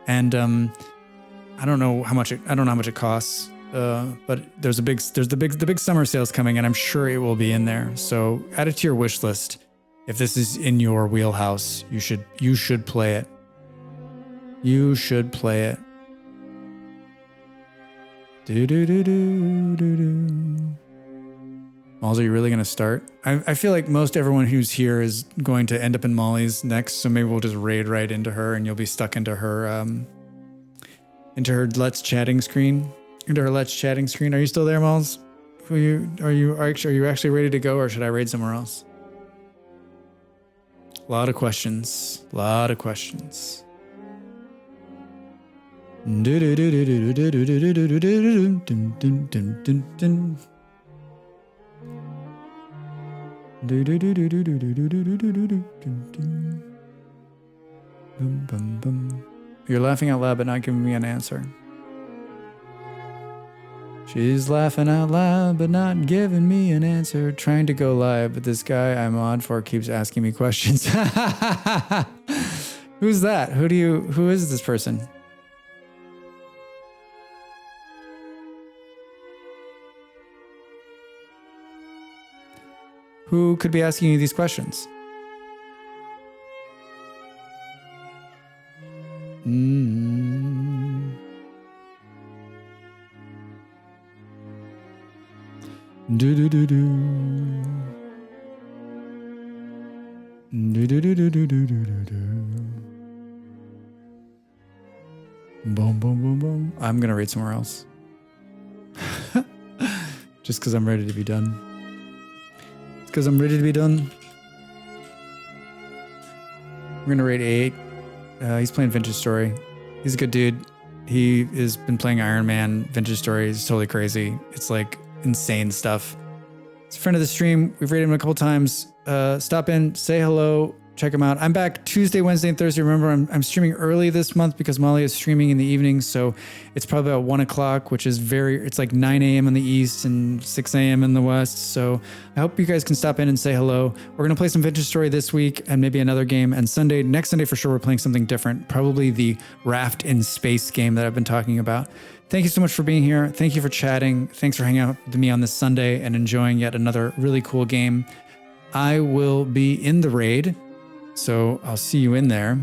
And I don't know how much it costs. But there's the big summer sales coming, and I'm sure it will be in there. So add it to your wish list. If this is in your wheelhouse, you should play it. You should play it. Malls, are you really going to start? I feel like most everyone who's here is going to end up in Molly's next, so maybe we'll just raid right into her, and you'll be stuck into her Let's Chatting screen. Are you still there, Malls? Are you actually ready to go, or should I raid somewhere else? A lot of questions. You're laughing out loud but not giving me an answer. She's laughing out loud, but not giving me an answer. Trying to go live, but this guy I'm on for keeps asking me questions. Who's that? Who is this person? Who could be asking you these questions? Do do do do. Do do do do do do do do. Boom boom boom boom. I'm gonna read somewhere else. Just because I'm ready to be done. It's because I'm ready to be done. We're gonna rate 8. He's playing Vintage Story. He's a good dude. He has been playing Iron Man. Vintage Story is totally crazy. It's like insane stuff. He's a friend of the stream. We've rated him a couple times. Stop in, say hello, check him out. I'm back Tuesday, Wednesday, and Thursday. Remember, I'm streaming early this month because Molly is streaming in the evening. So it's probably about 1 o'clock, which is it's like 9 a.m. in the East and 6 a.m. in the West. So I hope you guys can stop in and say hello. We're going to play some Vintage Story this week and maybe another game. And next Sunday for sure, we're playing something different. Probably the Raft in Space game that I've been talking about. Thank you so much for being here. Thank you for chatting. Thanks for hanging out with me on this Sunday and enjoying yet another really cool game. I will be in the raid, so I'll see you in there.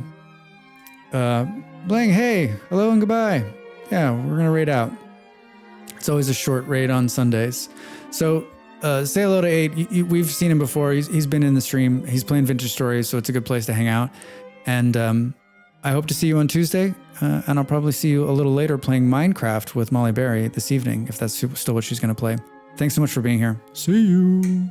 Blang, hey, hello and goodbye. Yeah, we're going to raid out. It's always a short raid on Sundays. So say hello to 8. We've seen him before. He's been in the stream. He's playing Vintage Stories, so it's a good place to hang out. And I hope to see you on Tuesday. And I'll probably see you a little later playing Minecraft with Molly Berry this evening, if that's still what she's going to play. Thanks so much for being here. See you.